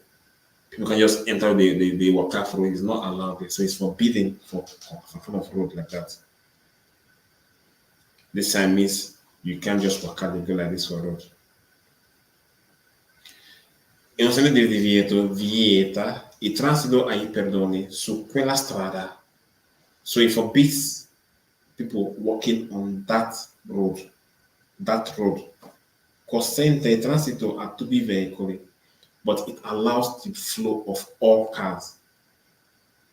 People can just enter the waka for road. It's not allowed. So it's forbidden for some kind of road like that. This sign means you can't just waka and go like this for road. Innocente del divieto vieta il transito ai perdoni su quella strada. So it forbids people walking on that road. Consente il transito a tutti i veicoli, but it allows the flow of all cars.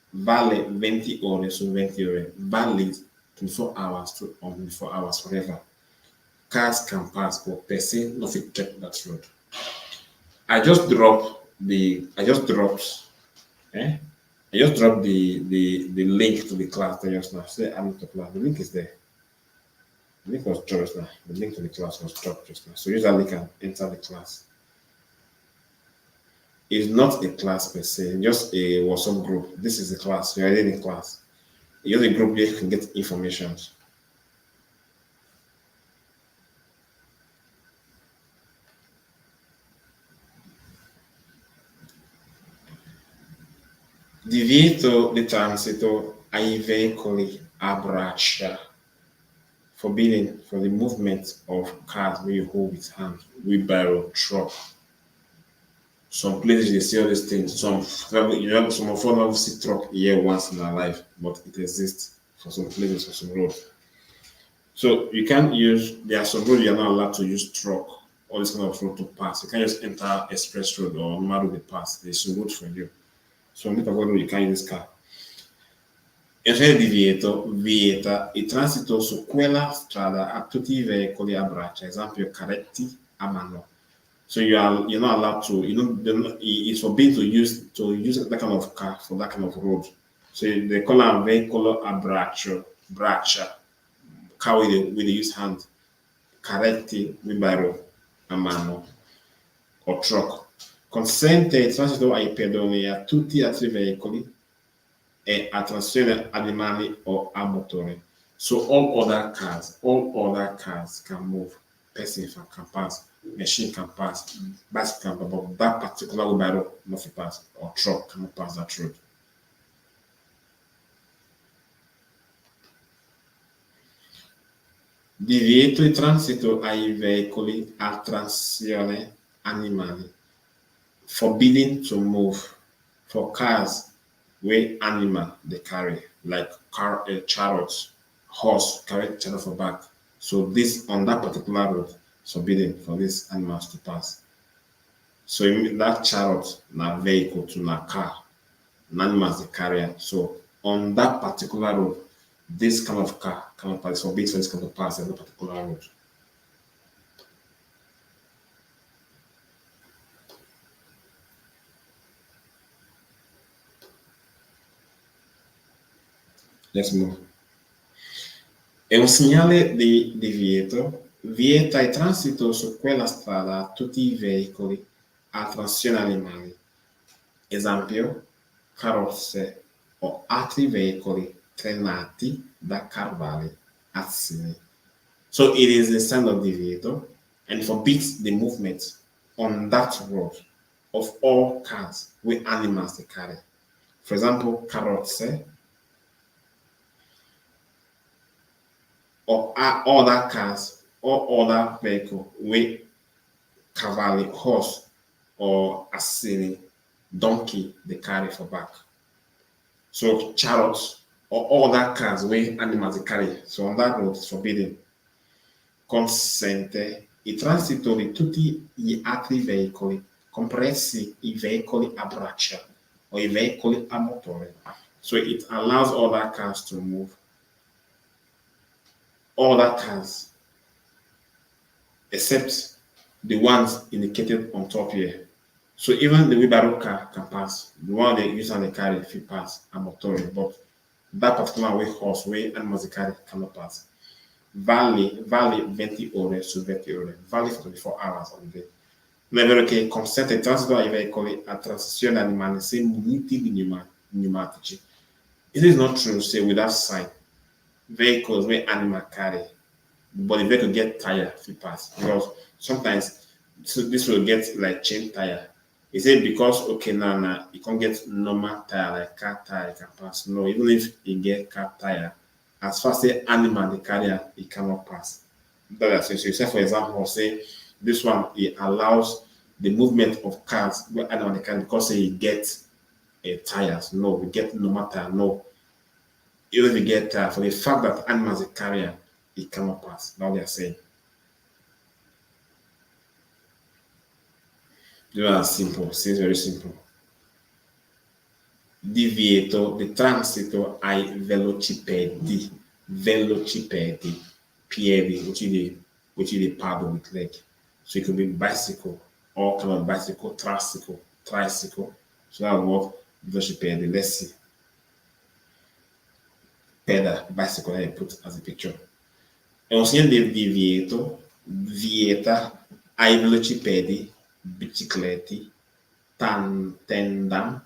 Vale 20 ore su 20 ore. Valid 24 hours to 24 hours forever. Cars can pass, but person not fit check that road. I just dropped the link to the class that just now. Say I'm to class. The link is there. The link was dropped just now. The link to the class was dropped just now. So use that link and enter the class. It's not a class per se, just a WhatsApp group. This is the class. You're already in class. Use a group where you can get information. Divieto di transito ai veicoli a braccia, forbidden for the movement of cars where you hold with hand, wheelbarrow, truck. Some places they see all these things. Some of us never see truck here once in our life, but it exists for some places, for some roads. So you can't use. There are some roads you're not allowed to use truck or this kind of road to pass. You can't just enter express road or normal road to pass. There's some road for you. So you can't use this car. Il divieto vieta il transito su quella strada a tutti i veicoli a braccia, esempio carretti a mano. So you're not allowed to. It's forbidden to use that kind of car for that kind of road. So they call a veicolo a braccia, car with the use hand, carretti, wheelbarrow a mano, or truck. Consente il transito ai pedoni a tutti gli altri veicoli e a trazione animali o a motore. So all other cars can move. Person can pass, machine can pass, bicycle can pass, but that particular wheelbarrow must pass, or truck cannot pass that road. Divieto di transito ai veicoli a trazione animali. Forbidden to move for cars where animal they carry, like chariots, horse carry chariot for back. So this on that particular road is forbidden for these animals to pass. So that chariot, na vehicle to na car, an animal is the carrier. So on that particular road, this kind of car cannot pass. It's forbidden for this car to pass on that particular road. Let's move. È un segnale di divieto, vieta il transito su quella strada a tutti i veicoli a trazione animali. Esempio, carrozze o altri veicoli trainati da cavalli assini. So it is a sign of divieto and forbids the movement on that road of all cars with animals they carry. For example, carrozze or other cars or other vehicle with cavalry, horse, or assini, donkey they carry for back. So chariots or other cars with animals they carry. So on that road it's forbidden. Consente il transito di tutti gli altri veicoli, compresi i veicoli a braccia o i veicoli a motore. So it allows other cars to move. Other cars, except the ones indicated on top here. So even the wheelbarrow car can pass. The one they use and they carry if you pass a motor, but that particular way horse, way animals they carry cannot pass. Vale 20 ore su 20 ore, vale for 24 hours on the day. Non è vero che consente il transito ai veicoli a transizione animali se muniti di pneumatici. It is not true, say, with that sign, vehicles where animal carry, but the vehicle get tired if you pass. Because sometimes this will get like chain tire. He said because okay now you can't get normal tire like car tire you can pass. No, even if you get car tire, as far as the animal the carrier it cannot pass. That's it. So you say for example, say this one it allows the movement of cars where animal they carry because say you get tires. No, we get normal tire. No, even if you get for the fact that animals the carrier it cannot pass. Now they are saying. Simple, seems very simple. Divieto di transito ai velocipedi, piedi, which is the paddle with leg. So it could be bicycle, all kind of bicycle, tricycle. So that what velocipedi. Let's see. Pedal, bicycle, I put as a picture. È un segno di divieto, vieta ai velocipedi, bicicletti, tandem,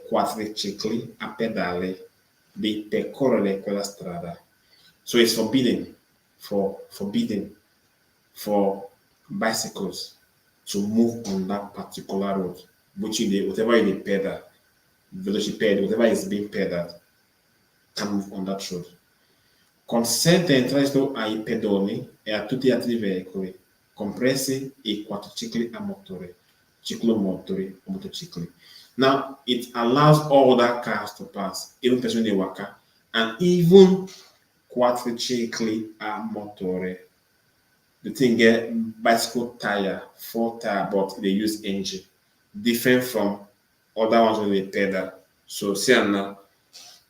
quadricicli a pedale di percorrere quella strada. So it's forbidden for bicycles to move on that particular road, which whatever is the pedal, velocipede, whatever is being pedaled, can move on that road. Consente il transito ai pedoni e a tutti gli altri veicoli, compresi i quadricicli a motore, ciclomotori o motocicli. Now, it allows all other cars to pass, even persone in waka, and even quadricicli a motore. The thing get bicycle tire, 4 tire, but they use engine, different from other ones with the pedal. So, see now,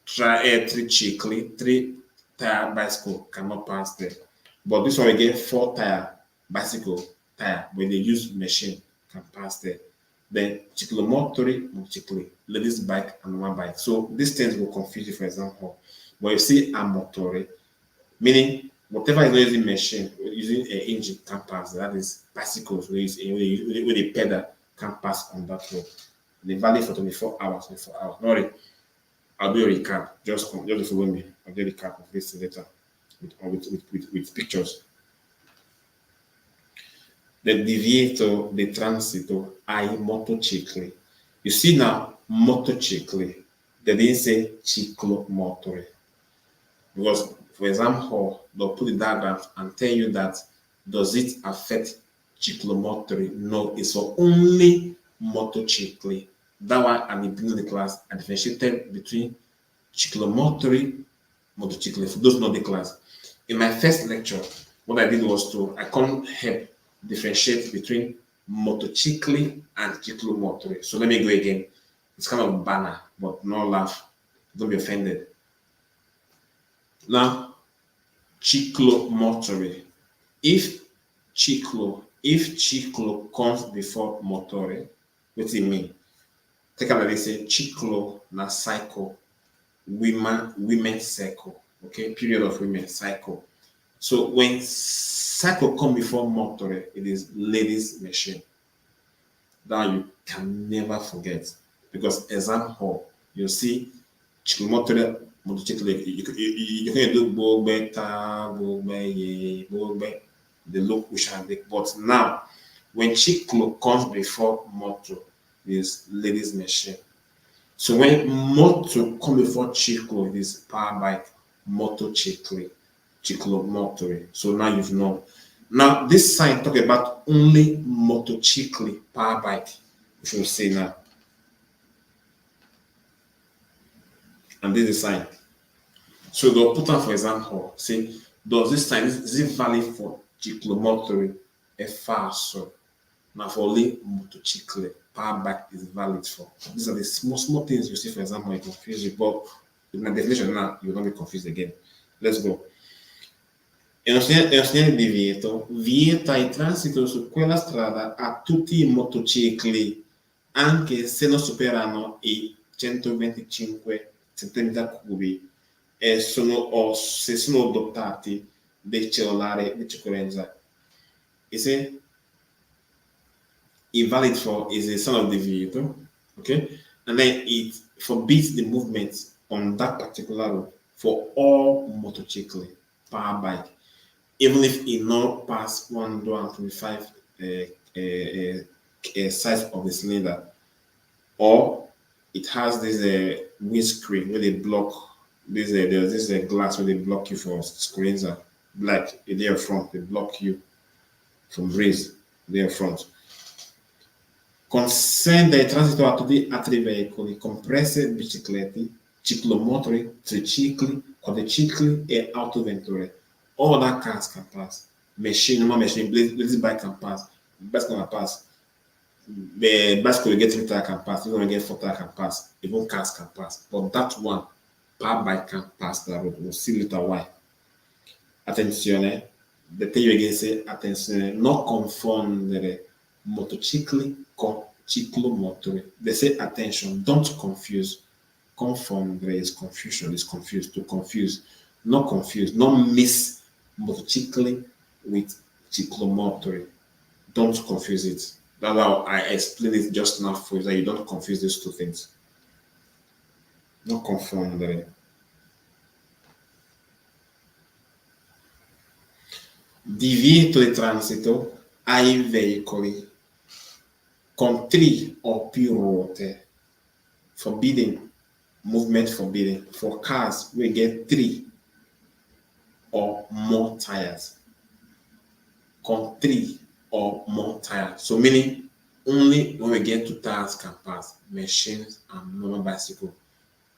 tricicli, 3 tire bicycle cannot pass there. But this one we get 4 tire bicycle tire when they use machine can pass there. Then ciclomotori, motocicli, ladies bike and one bike. So these things will confuse you, for example. But you see a motore, meaning whatever is not using machine, using an engine can pass. That is bicycles with a pedal can pass on that road. They valid for 24 hours. No, I'll do a recap. Just follow me. I'll do a recap of this later with pictures. Del divieto di transito ai motocicli. You see now, motocicli. They didn't say ciclomotori. Because, for example, they'll put the diagrams and tell you that does it affect ciclomotori? No, it's for only motocicli. That one at the beginning of the class, I differentiated between ciclomotori, motocicli. For those not the class, In my first lecture, what I did was I couldn't help differentiate between motocycle and cyclomotor. So let me go again. It's kind of banner, but no laugh. Don't be offended. Now, cyclomotor. If ciclo comes before motore, what do you mean? Take a look, they say ciclo na cycle, women cycle, okay, period of women cycle. So when cycle come before motore, it is ladies machine. That you can never forget, because exam hall, you see ciclomotor motorcycle, you can do bogbe ta bogbe ye bogbe, the look we shall make. But now, when ciclo comes before motor, is ladies machine. So when motor come before ciclo, it is power bike, motorcycle, ciclomotor. So now you've known. Now this sign talk about only motorcycle, power bike. If you say now, and this is the sign. So they'll put on for example, say, does this sign is it valid for ciclomotor? A falso. Now for only motorcycle, power bike is valid for. These are the small things you see, for example, it confuse you, but in my definition now, you will not be confused again. Let's go. E non si divieto, vieta il transito su quella strada a tutti i motocicli, anche se non superano i 125 cm3 e se sono dotati dei cellulari di sicurezza. Is it invalid for is a sign of divieto, okay? And then it forbids the movement on that particular road for all motorcycle, power bike, even if it not pass 125 size of the cylinder, or it has this windscreen where they block this. There's this glass where they block you for screens, black there front. They block you from breeze there front. Consente il transito a tutti altri veicoli, comprese biciclette, ciclomotori, tricicli, quadricicli e autovetture. All that cars can pass. Normal machine, lazy bike can pass. Bicycle can pass. The bicycle will get 3 tires can pass. Even when you get 4 tires can pass. Even cars can pass. But that one, power bike can pass that road. We'll see later why. Attenzione. The thing you again say, attenzione, non confondere motocicli con ciclomotori. They say attention, don't confuse. Confondere is confusion, is confused, to confuse. Not confuse, not miss motorcycle with ciclomotor. Don't confuse it. That's how I explained it just now for you, that you don't confuse these two things. Not confondere. Divieto di transito ai veicoli con 3 o più ruote. Forbidden, movement forbidden. For cars, we get 3 or more tires. Con 3 or more tires. So meaning only when we get 2 tires can pass. Machines and normal bicycle.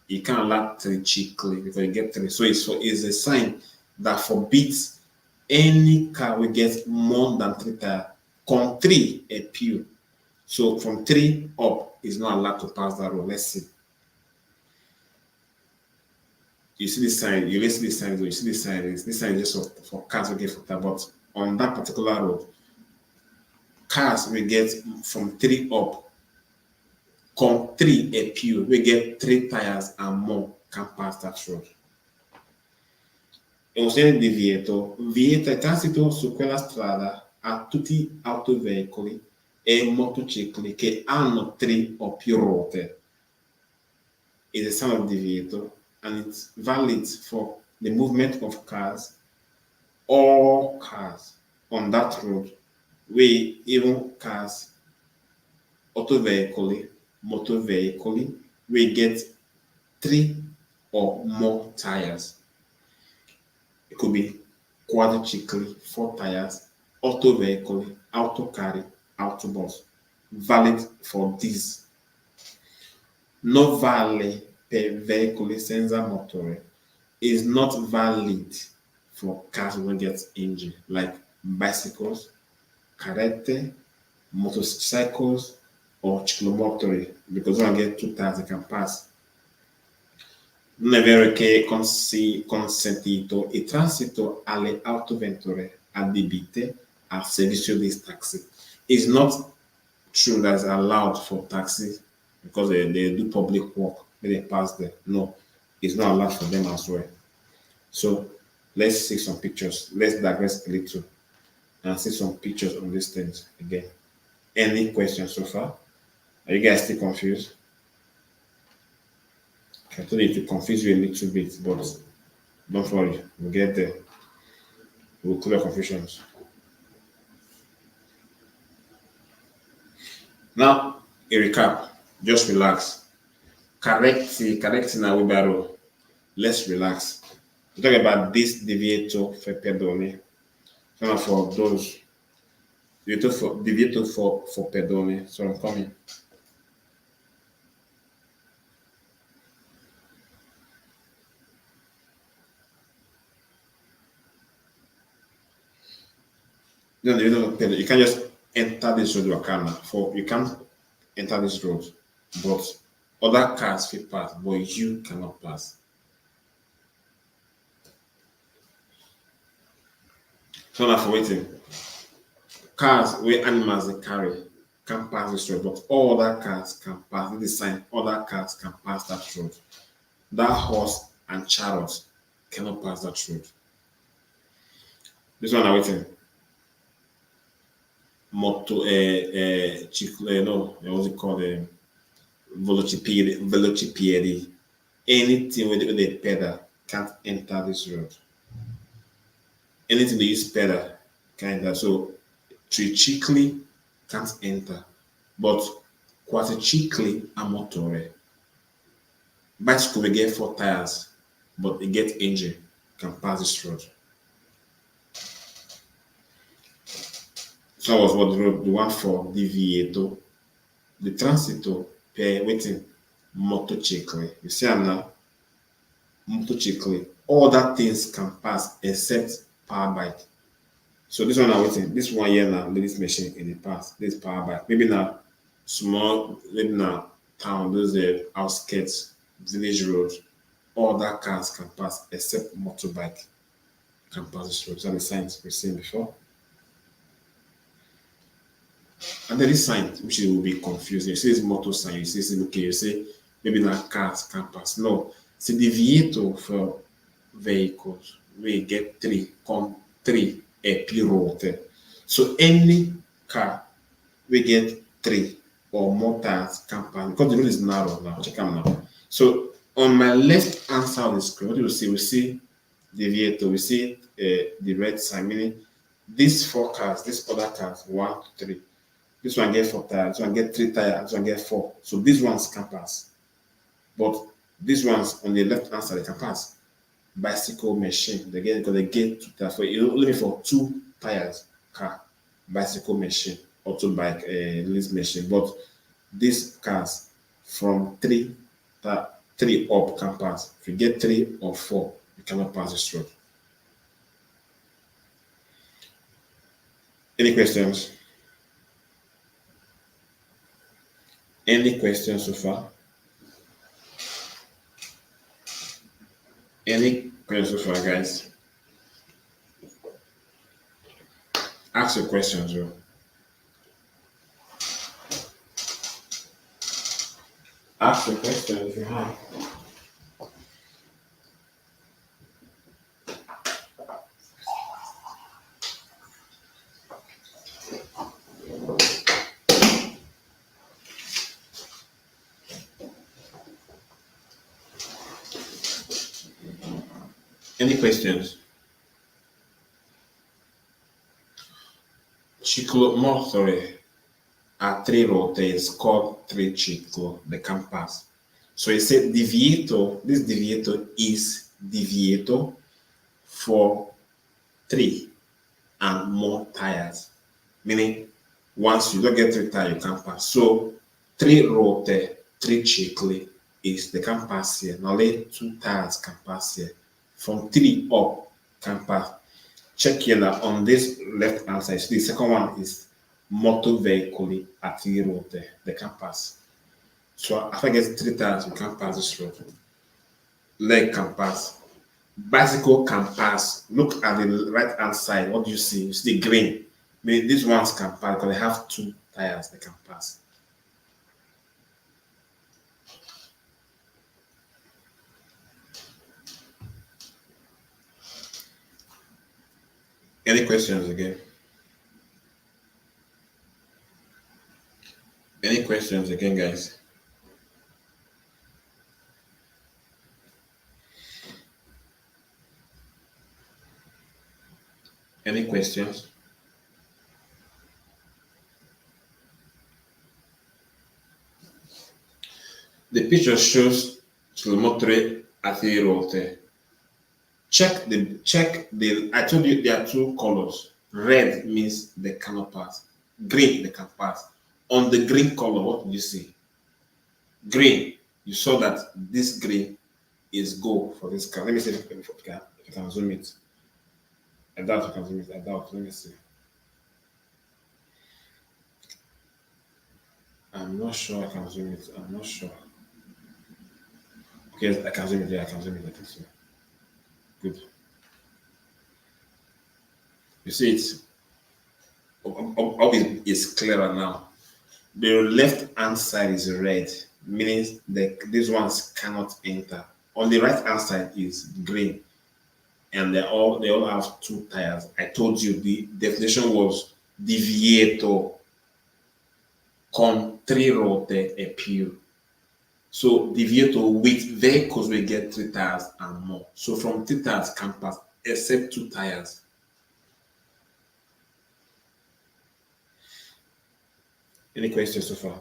You can't allow tricycle because you get 3. So it's a sign that forbids any car will get more than 3 tires. Con 3 a più. So from 3 up is not allowed to pass that road. Let's see. You see this sign, you see this sign, you see this sign. This sign is just for cars will get for that, but on that particular road, cars will get from 3 up. Con 3 a più, we get 3 tires and more can pass that road. E un segno di divieto vieta il transito su quella strada a tutti autoveicoli e motocicli che hanno 3 o più ruote. Is a sign of divieto, and it's valid for the movement of cars, all cars on that road, we even cars, autoveicoli, motoveicoli, we get 3 or more tires. It could be quadricicli, 4 tires, autoveicoli, autocarri, autobus. Valid for these. Non vale per veicoli senza motore. Is not valid for cars who don't get injured, like bicycles, carrette, motorcycles, or ciclomotori, because when I get 2 tires, they can pass. Non è vero che consentito il transito alle autovetture adibite al servizio di taxi. It's not true that it's allowed for taxis because they do public work, they pass there. No, it's not allowed for them as well. So let's see some pictures. Let's digress a little and see some pictures on these things again. Any questions so far? Are you guys still confused? I told you to confuse you a little bit, but don't worry, we'll get there. We'll clear confusions. Now, a recap. Just relax. Correcting our wheelbarrow. Let's relax. We talk about this divieto for pedoni. So for those divieto for pedoni. So I'm coming. You can't just enter this road with a car now. You can't enter this road, but other cars will pass, but you cannot pass. So now for waiting. Cars where animals they carry can pass this road, but all other cars can pass. This sign, other cars can pass that road. That horse and chariot cannot pass that road. This one are waiting. What's it called? Velocipiedi. Anything with a pedal can't enter this road. Anything they use pedal can't enter. So tricicli can't enter. But quadricicli are motore. Bicycle will get 4 tires, but it gets injured, can pass this road. So was what the one for divieto, the transito per waiting motocicli. You see now, motocicli, all that things can pass except power bike. So this one now waiting, this one here now, this machine in the past, this power bike. Maybe now small, maybe now town, those outskirts, village roads, all that cars can pass except motorbike can pass this road. These are the signs we've seen before. And there is sign which will be confusing. You see this motor sign, you see, okay, you say maybe not cars can pass. No, it's a divieto for vehicles. We get 3, come 3 a road. So any car we get 3 or more tires can pass because the road is narrow now. Check out now. So on my left hand side of the screen, what do you see? We see divieto, we see the red sign, meaning these 4 cars, these other cars, 1, 2, 3. This one get 4 tires, this one get 3 tires, this one get 4. So these ones can pass. But these ones on the left hand side they can pass. Bicycle machine, they get 2 tires. So you only for 2 tires car, bicycle machine, auto bike, lease machine. But these cars from 3 up can pass. If you get 3 or 4, you cannot pass this road. Any questions? Any questions so far? Any questions so far, guys? Ask your questions, bro. Ask your questions if you have. Any questions? Ciclomotori a 3 rote is called triciclo, they can pass. So it said divieto, this divieto is divieto for 3 and more tires. Meaning once you don't get 3 tires, you can't pass. So 3 rote, tricicli is they can pass here. Now only 2 tires can pass here. From 3 up can pass. Check here now on this left hand side. So the second one is motor vehicle arterial there. They can pass. So after I get 3 times, you can pass this road. Leg can pass. Bicycle can pass. Look at the right hand side. What do you see? You see the green. Maybe these ones can pass because they have 2 tires. They can pass. Any questions again? Any questions again, guys? Any questions? The picture shows motor arterial there. Check the I told you there are 2 colors. Red means they cannot pass. Green they can pass. On the green color, what did you see? Green. You saw that this green is go for this car. Let me see if I can zoom it. I doubt I can zoom it. I doubt. Let me see. I'm not sure I can zoom it. I'm not sure. Okay, I can zoom it. Yeah, I can zoom it. I think so. Good. You see it? It's clearer now. The left hand side is red, meaning that these ones cannot enter. On the right hand side is green, and they all have 2 tires. I told you the definition was divieto con 3 ruote e più. So divieto with vehicles will get 3 tires and more. So from 3 tires can pass except 2 tires. Any questions so far?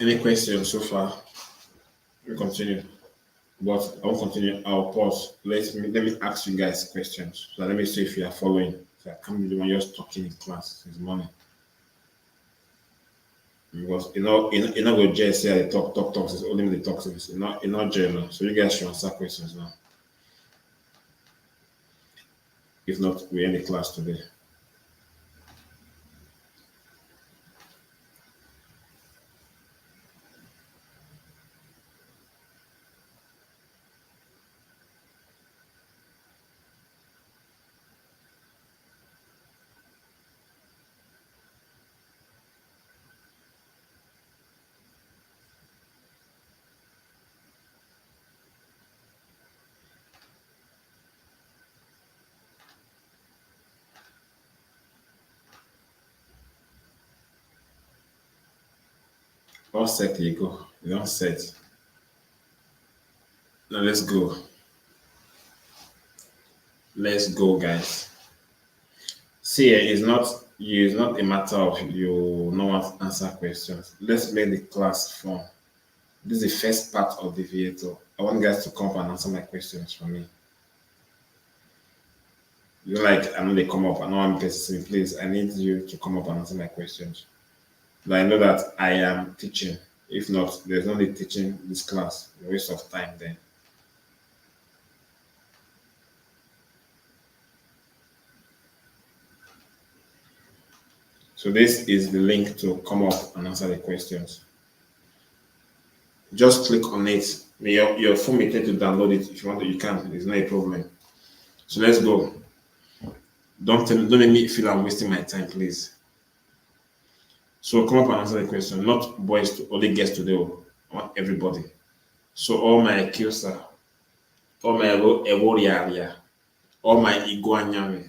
Any questions so far? We continue. But I won't continue. I'll pause. Let me ask you guys questions. So let me see if you are following. So I can't be the one just talking in class since morning. Because you know what Jay say they talk. It's only the talks. It's not Jay. So you guys should answer questions now. If not, we end the class today. All set, you go. You don't set. Now let's go. Let's go, guys. See, it's not a matter of you know how to answer questions. Let's make the class fun. This is the first part of the video. I want guys to come up and answer my questions for me. You like I know they come up. I know I'm person. Please, I need you to come up and answer my questions. But I know that I am teaching. If not, there's no need teaching this class. A waste of time then. So this is the link to come up and answer the questions. Just click on it. Your phone may take to download it. If you want to, you can. It's not a problem. So let's go. Don't make me feel I'm wasting my time, please. So come up and answer the question. Not boys, only guests today. I want everybody. So all my Kyosa, all my Eworiaria, all my Iguanyame,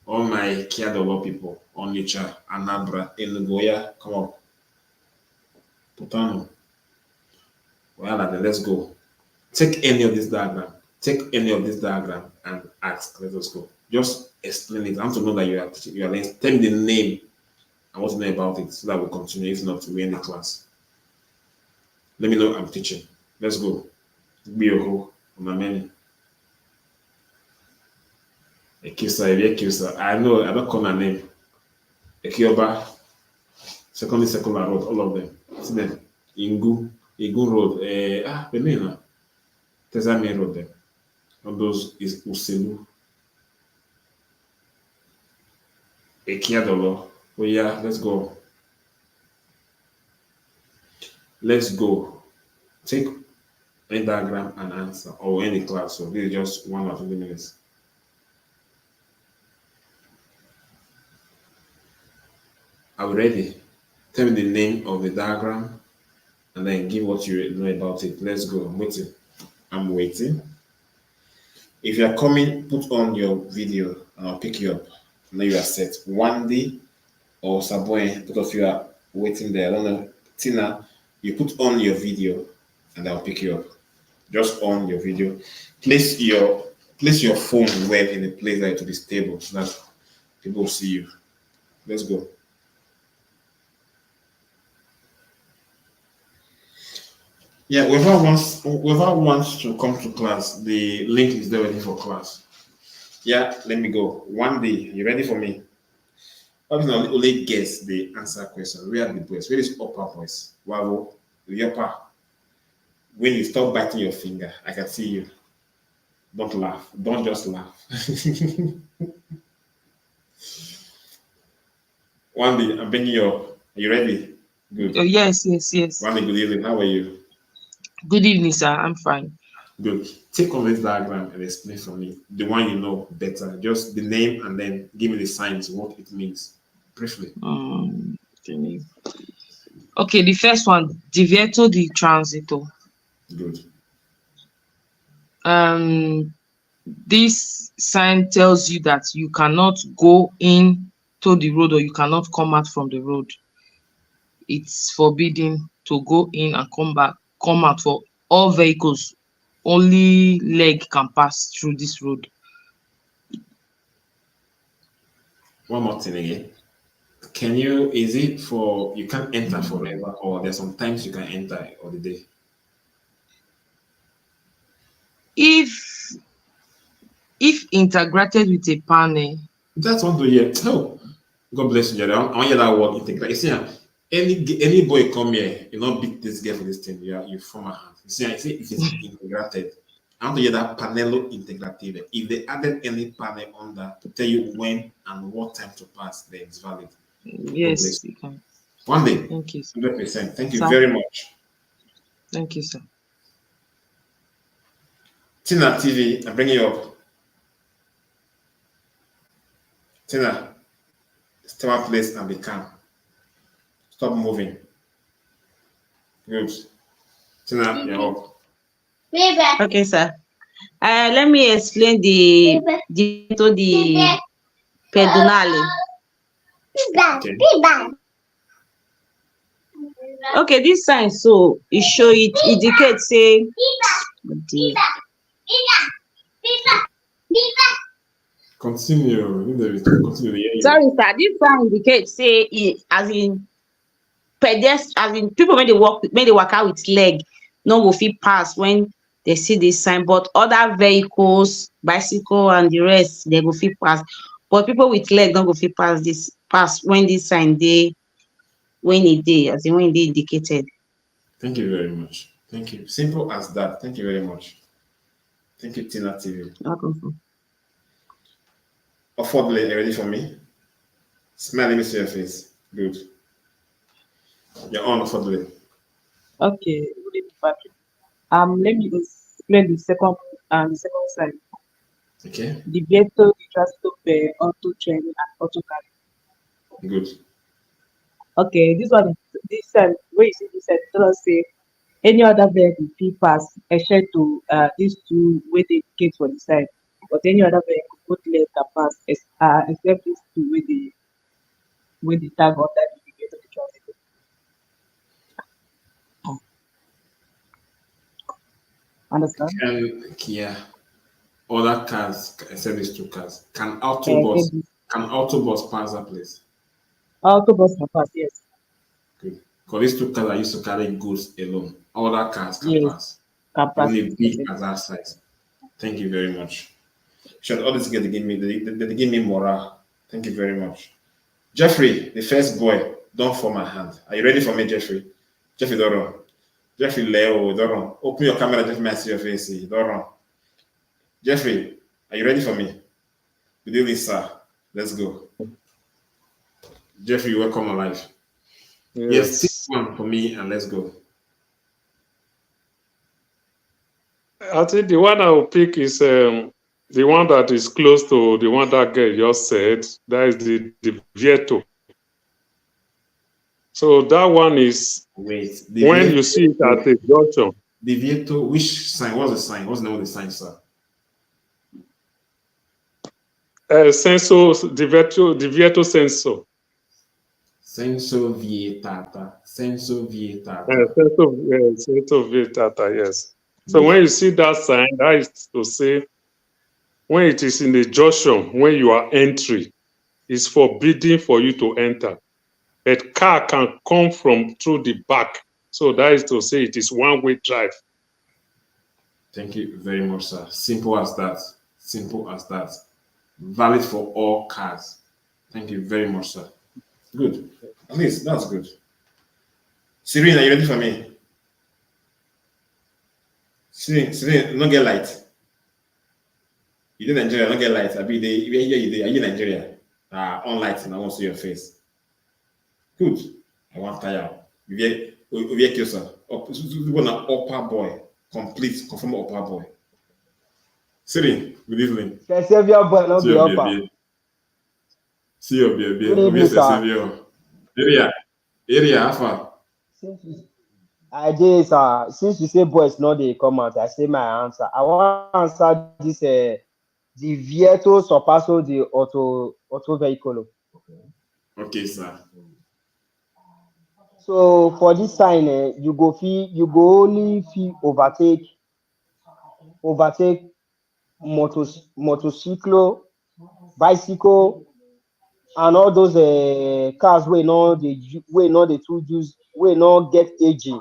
all my Kiadowo people, Onitsha, Anambra, Enugoya, come up. Putano. Well, then let's go. Take any of this diagram. Take any of this diagram and ask. Let us go. Just explain it. I want to know that you are teaching. You are learning. Tell me the name. I want to know about it so that we'll continue. If not, we end the class. Let me know I'm teaching. Let's go. Be a whole on my menu. Ekisa, I know. I don't call my name. Ekioba. Secondly, circular road, all of them. See them. Ingu Road, Benina, Tezame Road there. All those is Uselu, Ekiadolo. Oh yeah, let's go. Let's go. Take any diagram and answer, or any class. So this is just 1 or 2 minutes. Are we ready? Tell me the name of the diagram and then give what you know about it. Let's go. I'm waiting. I'm waiting. If you are coming, put on your video and I'll pick you up. Now you are set. One day or Saboy, both of you are waiting there. I don't know. Tina, you put on your video and I'll pick you up. Just on your video. Place your phone well in a place that to be stable so that people will see you. Let's go. Yeah, whoever wants to come to class, the link is there ready for class. Yeah, let me go. One day, you ready for me? Obviously, only guess the answer question. Where are the boys? Where is upper voice? Wow, the upper. When you stop biting your finger, I can see you. Don't laugh. Don't just laugh. One day, I'm bringing you up. Are you ready? Good. Yes. One day, good evening. How are you? Good evening, sir. I'm fine. Good. Take on this diagram and explain for me the one you know better. Just the name and then give me the signs, what it means briefly. Okay, the first one, divieto di transito. Good. This sign tells you that you cannot go in to the road or you cannot come out from the road. It's forbidden to go in and come out for all vehicles. Only leg can pass through this road. One more thing again. Is it for, you can't enter forever or there's sometimes you can enter on the day? If integrated with a panel. That's one to hear. Oh, God bless you, Jerry. I want to hear that word integrate. You see, any boy come here, you not beat this girl for this thing. You form a hand. You see, I say it is integrated. I want to hear that panelo integrative. If they added any panel on that to tell you when and what time to pass, then it's valid. Yes, you can. One day. Thank you, sir. 100%. Thank you very much. Thank you, sir. Tina TV, I'm bringing you up. Tina, stay one place and be calm. Stop moving. Good. Tina, you're up. Okay, sir. Let me explain the pedonale. Okay. Okay, this sign, so it indicates say Continue. sorry, sir. This sign indicates say it as in people when they walk out with leg, no go fit pass when they see this sign, but other vehicles, bicycle and the rest, they go fit pass. But people with leg don't go fit pass when this sign when it indicated. Thank you very much. Thank you. Simple as that. Thank you very much. Thank you, Tina TV. Welcome. Affordably, are you ready for me? Smile, let me see your face. Good. You're on affordably. Okay, good evening, Patrick. Let me explain the second side. Okay. Divieto di transito per auto training and auto carry. Good. Okay, this side, where you see this side, tell us say any other vehicle fit pass except to these two wey dey indicate for the side, but any other vehicle both leg can pass except these two wey dey tag under the divieto di transito. Understand? Other cars, except these two cars, can Except this autobus pass that place? autobus can pass, yes. Good. Because these two cars are used to carry goods alone. Other cars can Yes, pass. can pass. Only big as that size. Thank you very much. Should all this get they give me morale. Thank you very much. Jeffrey, the first boy, Don't fall my hand. Are you ready for me, Jeffrey? Jeffrey, don't run. Jeffrey, Leo, don't run. Open your camera, Jeffrey, may I see your face. Don't run. Jeffrey, are you ready for me? Good evening, sir. Let's go. Jeffrey, welcome alive. Yes, take one for me and let's go. I think the one I will pick is the one that is close to the one that girl just said. That is the divieto. So that one is Wait. when you see it at a junction. Divieto, which sign? What's the sign? What's the name of the sign, sir? Senso divieto senso. Senso vietata. Senso vietata. Senso vietata, yes. So when you see that sign, that is to say, when it is in the junction, when you are entering, it's forbidden for you to enter. A car can come from through the back. So that is to say, it is one-way drive. Thank you very much, sir. Simple as that. Simple as that. Valid for all cars. Thank you very much, sir. Good. At least that's good. Serene, are you ready for me? Serene, not get light. You did Nigeria, not get light. Are you Nigeria? On light, and I want to see your face. Good. I want tire. You get sir. An upper boy. Complete, confirm upper boy. Serene, good evening. Savior boy, not See the your upper. baby. See your baby. Good evening, sir. Area, how far? I did, sir. Since you say boys, not they come out, I say my answer. I want to answer this. Divieto sorpasso the auto vehicle. Okay, sir. So for this sign, you go only feel overtake motorcycle, bicycle, and all those cars wey no dey too use, wey no get aging,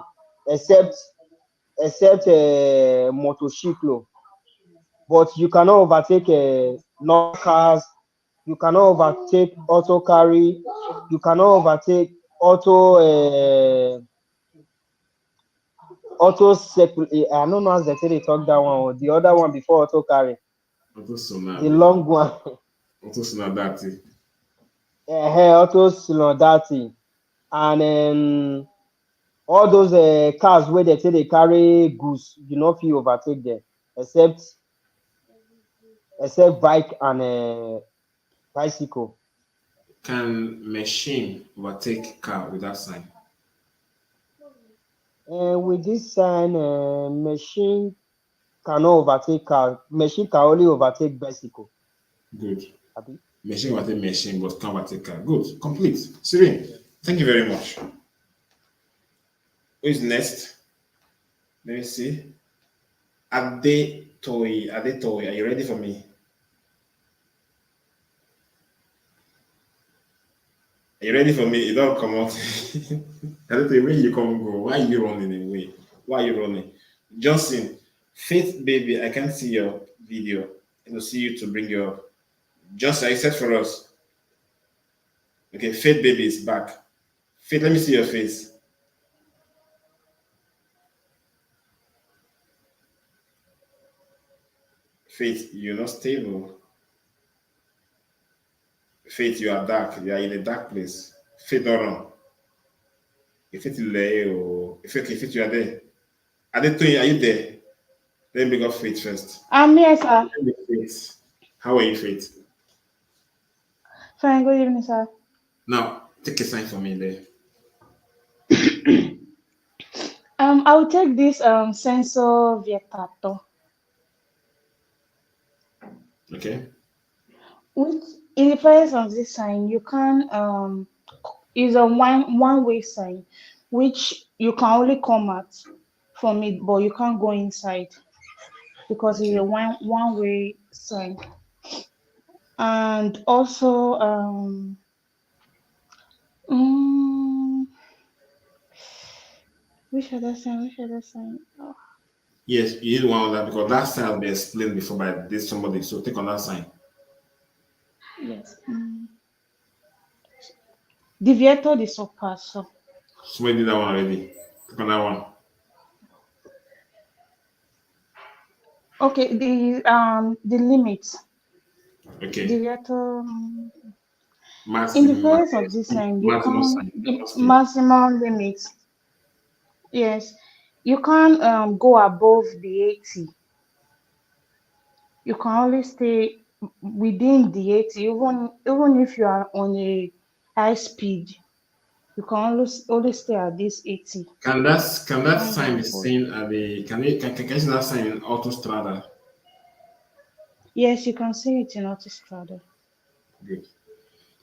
except motorcycle. But you cannot overtake normal cars, you cannot overtake auto carry, you cannot overtake auto I don't know how they say they talk that one, or the other one before auto carry, the long one. Auto sonadati. Auto sonodati. And all those cars where they say they carry goods, you no fit overtake them, except bike and bicycle. Can machine overtake car with that sign? With this sign, machine cannot overtake car. Machine can only overtake bicycle. Good. Abi? Machine overtake machine, but can't overtake car. Good. Complete. Serene, thank you very much. Who is next? Let me see. Adetoy, are you ready for me? Are you ready for me? You don't come out. Adetoy, where you come go? Why are you running away? Why are you running? Johnson, Faith baby, I can't see your video. I will see you to bring your Johnson, you said for us. Okay, Faith baby is back. Faith, let me see your face. Faith, you're not stable. Faith, you are dark. You are in a dark place. Faith, not wrong. Faith, Faith, you are there. Adetoyin, are you there? Let me bring up Faith first. I'm here, sir. Faith. How are you, Faith? Fine, good evening, sir. Now, take a sign for me there. I will take this sensor vietato, Okay. which in the presence of this sign, you can is a one-way sign, which you can only come out from it, but you can't go inside because it's a one-way sign. And also which other sign? Oh, Yes, you need one of that because that sign has been explained before by this somebody. So take on that sign. yes. Divieto di sorpasso. Somebody did that one already. Click on that one. Okay, the limits. Okay. Divieto. In the Maximum, presence of this sign, you maximum can't sign. the Okay. maximum limits. Yes, you can't go above the 80. You can only stay within the 80, even if you are on a high speed. You can only stay at this 80. Can You that can't go sign be above. seen at the can you see that sign in Autostrada? Yes, you can see it in Autostrada. Good.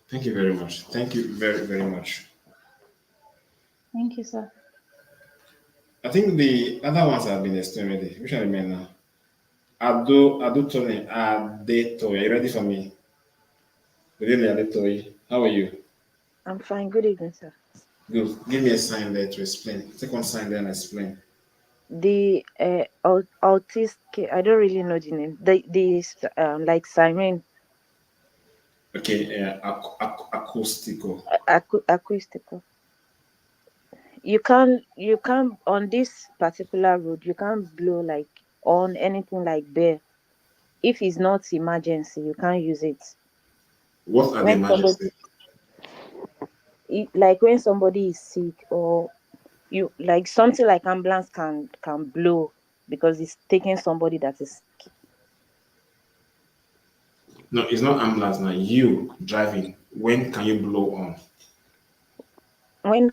Thank you very much. Thank you very, very much. Thank you, sir. I think the other ones have been explained already. Which I remain now? Tony, Adeto. Are you ready for me? Good evening, Adeto. How are you? I'm fine. Good evening, sir. Good. Give me a sign there to explain. Take one sign there and explain. The autistic. I don't really know the name. The like siren Okay, acoustical. acoustical. You can't on this particular road. You can't blow like on anything like bear. If it's not emergency, you can't use it. What are the When somebody emergencies? like when somebody is sick or you like something like ambulance can blow because it's taking somebody that is sick. No, it's not ambulance now. You driving. When can you blow on? When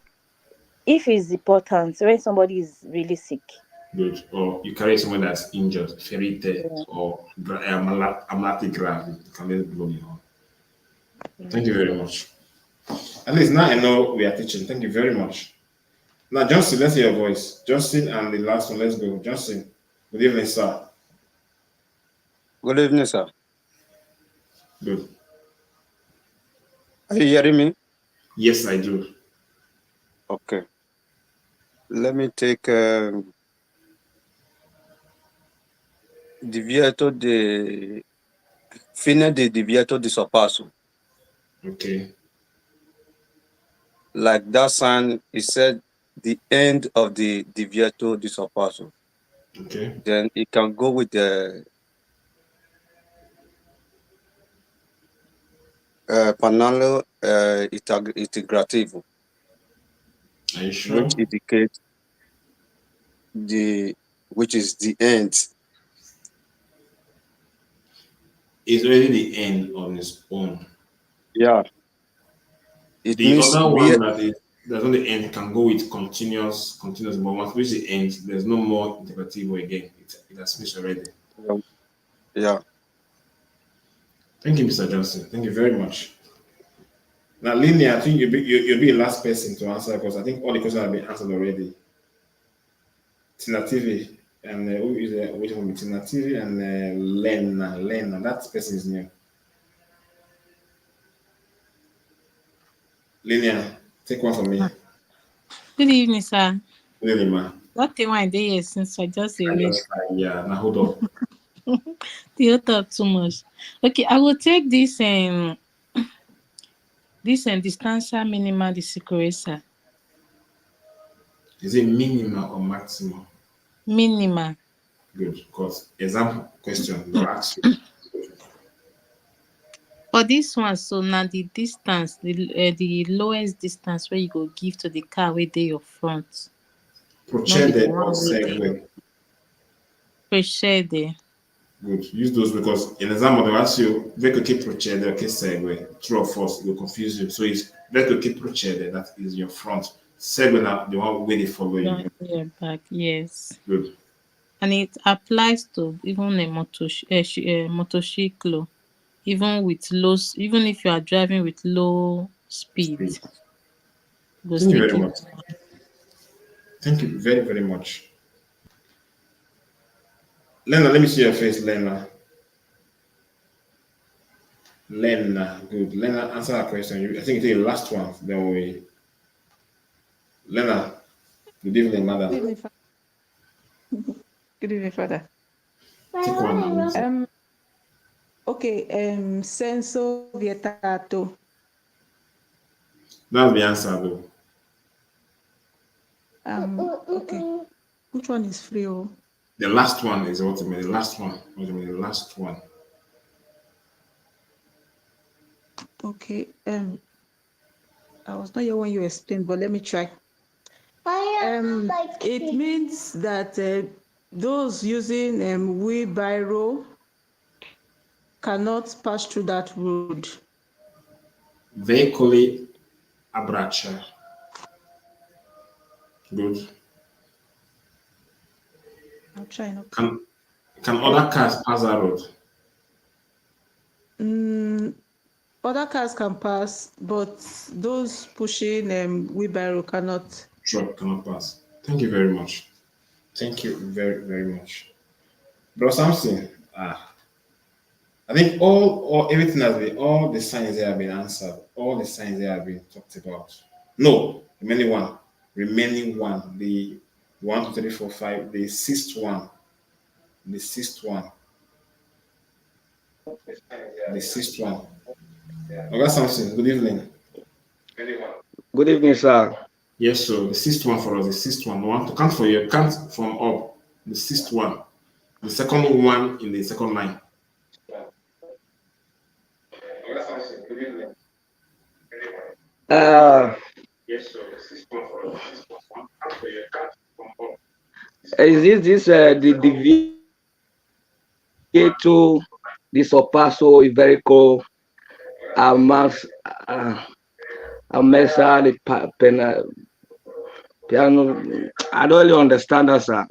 if it's important, when somebody is really sick. Good. Or you carry someone that's injured, ferite, Yeah. or amati grave. You can let blow you on. Thank you Yes. very much. At least now I know we are teaching. Thank you very much. Now, Johnson, let's hear your voice. Johnson and the last one, let's go. Johnson, good evening, sir. Good evening, sir. Good. Are you hearing me? Yes, I do. Okay. Let me take divieto de fine de divieto di sorpasso. Okay. Like that sign, it said the end of the divieto di sorpasso. Okay. Then it can go with the panello integrativo, Are you sure? which indicates which is the end. It's already the end on its own. Yeah. It The means other where one that is that's on the end can go with continuous, but once we reach the end, there's no more integrativo again. It has finished already. yeah. Thank you, Mr. Johnson. Thank you very much. Now, Linnea, I think you'll be the last person to answer because I think all the questions have been answered already. Tina TV and who is waiting for me? Tina TV and Lena. That person is new. Linnea, take one for me. Good evening, sir. Good evening, ma. What the one day here since I just I awake. just yeah. Now hold up. You talk too much. Okay, I will take this distancia minima di sicurezza. Is it minimum or maximum? Minima. Good. Because example question they'll ask you. For this one, so now the distance, the lowest distance where you go give to the car where they your front. Not be the Procede or one with the segue. precede. Good. Use those because in example they'll ask you vehicle che procede or che segue. True or false, it will confuse you. So it's vehicle che procede, that is your front. Segue now the one where they follow you. Your back, yes. Good. And it applies to even a motorcycle, even with even if you are driving with low speed, Speed. go Thank you still very give. much. Thank you very, very much. Lena, let me see your face, Lena. Lena, good. Lena, answer that question. I think it's the last one. Then we. Lena, good evening, Good madam. evening, Good evening, Father. Take one now. Okay, senso vietato. That's the answer, though. Okay. Which one is free? Oh, The last one is what I mean. The last one. What I mean, the last one. okay. I was not here when you explained, but let me try. It means that those using wheelbarrow cannot pass through that road. Veicoli abbraccia. Good. I'm trying. Okay. Can other cars pass that road? Other cars can pass, but those pushing wheelbarrow cannot. Truck cannot pass. Thank you very much. Thank you very, very much. Bro Samson, I think all everything has been, all the signs there have been answered. All the signs there have been talked about. No, remaining one. Remaining one. The 1, 2, 3, 4, 5. The sixth one. The sixth one. The sixth one. Okay, Samson, good evening. Good evening, sir. Yes, so the sixth one for us, the sixth one. One to count for you, count from up. The sixth one. The second one in the second line. Yes, so the sixth one for us, the sixth one. Count for you, count from up. Is this the divieto, the sorpasso, il verico, amas, amesa, the piano? I don't really understand that, sir.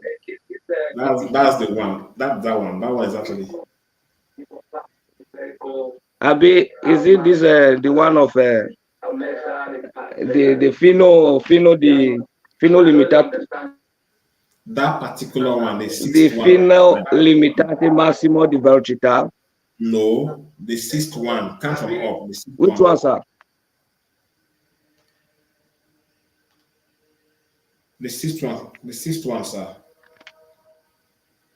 That's the one. That one. That one is actually. Abi, is it this the one of the fino limitate? That particular one, the The sixth one. fino limitate massimo di velocità. No, the sixth one. Count from up. The sixth Which one, sir? The sixth one. The sixth one, sir.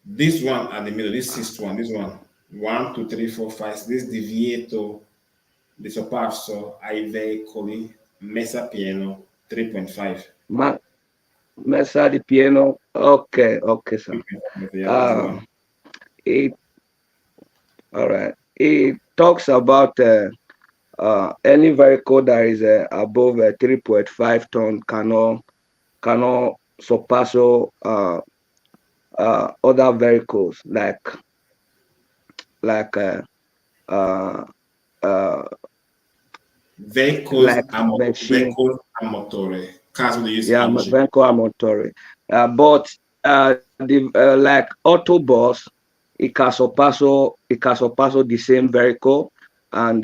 This one at the middle. This sixth one. This one. 1, 2, 3, 4, 5. This divieto. The sorpasso ai veicoli messa pieno 3.5. Messa di pieno. Okay, sir. All right. It talks about any vehicle that is above 3.5 ton cannot sorpasso other vehicles like vehicles like machine. Vehicles a motore. Cars with use Yeah, engine. vehicle a motor. But the like autobus, it can sorpasso the same vehicle and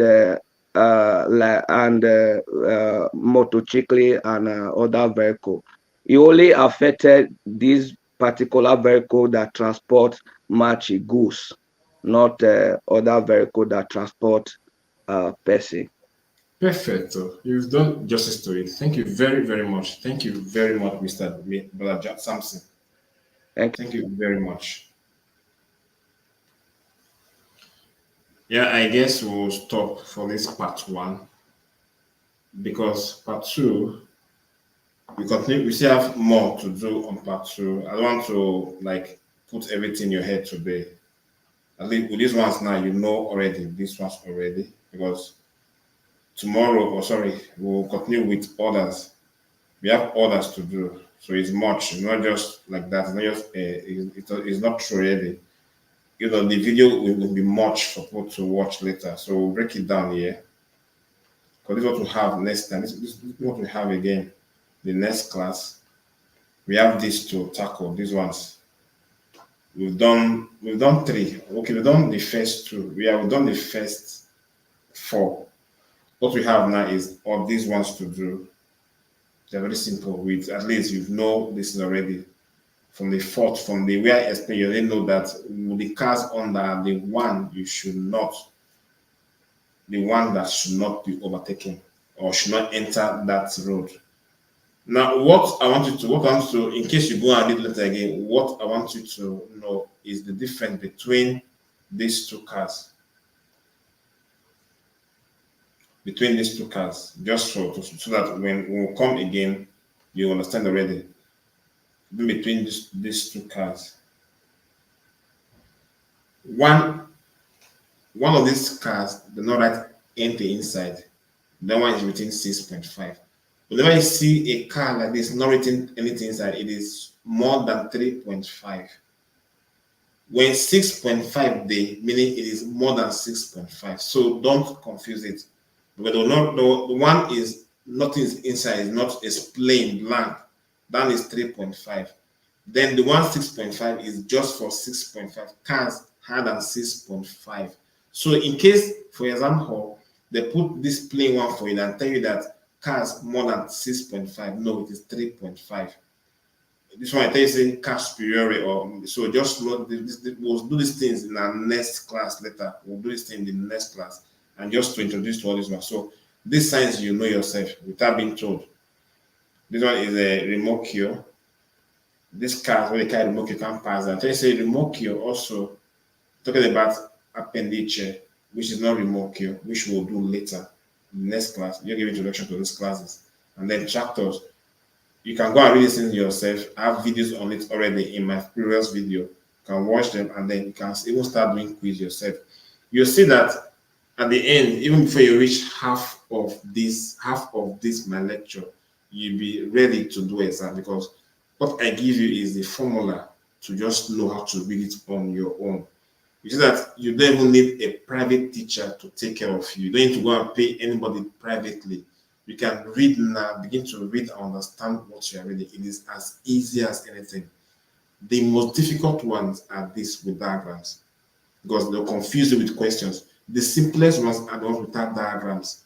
motorcycle and other vehicle. It only affected this particular vehicle that transport much goods, not other vehicle that transport person. Perfecto. You've done justice to it. Thank you very, very much. Thank you very much, Mr. Brother Samson. Thank you very much. Yeah, I guess we'll stop for this part 1 because part 2 we continue. We still have more to do on part 2. I don't want to like put everything in your head today. At least with these ones now, you know already. These ones already because tomorrow, or sorry, we'll continue with others. We have others to do, so it's much. It's not just like that. It's not just it's not true already. You know, the video will be much for people to watch later. So we'll break it down here. Because this is what we have next time. This is what we have again. The next class. We have this to tackle, these ones. We've done 3. Okay, we've done the first 2. We've done the first 4. What we have now is all these ones to do. They're very simple. With at least you know this is already. From the fourth, from the way I explain, you already know that the cars under the one that should not be overtaken or should not enter that road. Now, what I want you to, in case you go and read later again, what I want you to know is the difference between these two cars. between these two cars, just so that when we come again, you understand already. Between these two cars, one one of these cars, the not right entry inside, that one is written 6.5. Whenever you see a car like this not written anything inside, it is more than 3.5. When 6.5 day, meaning it is more than 6.5. So don't confuse it. But the one is nothing is inside, is not is plain blank. That is 3.5. Then the one 6.5 is just for 6.5. Cars higher than 6.5. So in case, for example, they put this plain one for you and tell you that cars more than 6.5, no, it is 3.5. This one I tell you say cash superior or so just we'll do these things in our next class later. We'll do this thing in the next class and just to introduce to all this one. So these signs you know yourself without being told. This one is a remote cure. This car where they carry remote cure can pass. And tell you say remote cure also talking about appendage, which is not remote cure, which we'll do later in the next class. You give introduction to these classes. And then tractors. You can go and read this thing yourself. I have videos on it already in my previous video. You can watch them and then you can even start doing quiz yourself. You'll see that at the end, even before you reach half of this my lecture, you'll be ready to do exam because what I give you is the formula to just know how to read it on your own. You see that you don't even need a private teacher to take care of you. You don't need to go and pay anybody privately. You can read now, begin to read and understand what you are reading. It is as easy as anything. The most difficult ones are these with diagrams because they'll confuse you with questions. The simplest ones are the ones without diagrams.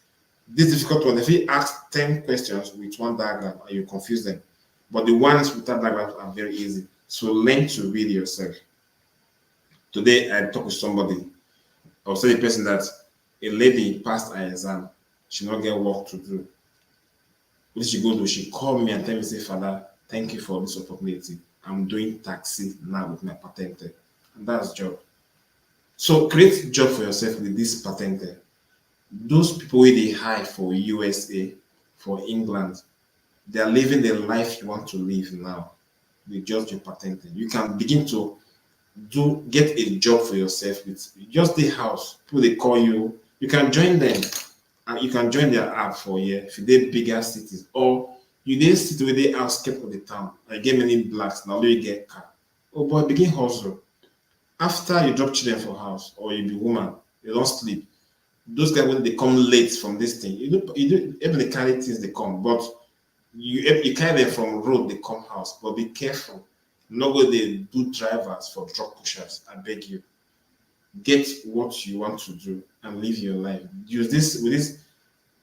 These difficult ones, if you ask 10 questions with one diagram, and you confuse them. But the ones without diagrams are very easy. So learn to read yourself. Today, I talked with somebody. I was telling the person that a lady passed her exam. She not get work to do. What did she go do? She called me and tell me, say, Father, thank you for this opportunity. I'm doing taxi now with my patente. And that's job. So create job for yourself with this patente. Those people where they hire for USA, for England, they are living the life you want to live now. They just your patente. You can begin to get a job for yourself with just the house. People they call you, you can join them. And you can join their app for a year if you did bigger cities or you did city where they outskirts of the town. I get many blacks now you get car. Oh boy, begin hustle. After you drop children for house or you be woman, you don't sleep. Those guys when they come late from this thing, you do even the carry things they come, but you carry them from road they come house. But be careful. Not go they do drivers for truck pushers. I beg you. Get what you want to do and live your life. Use this with this.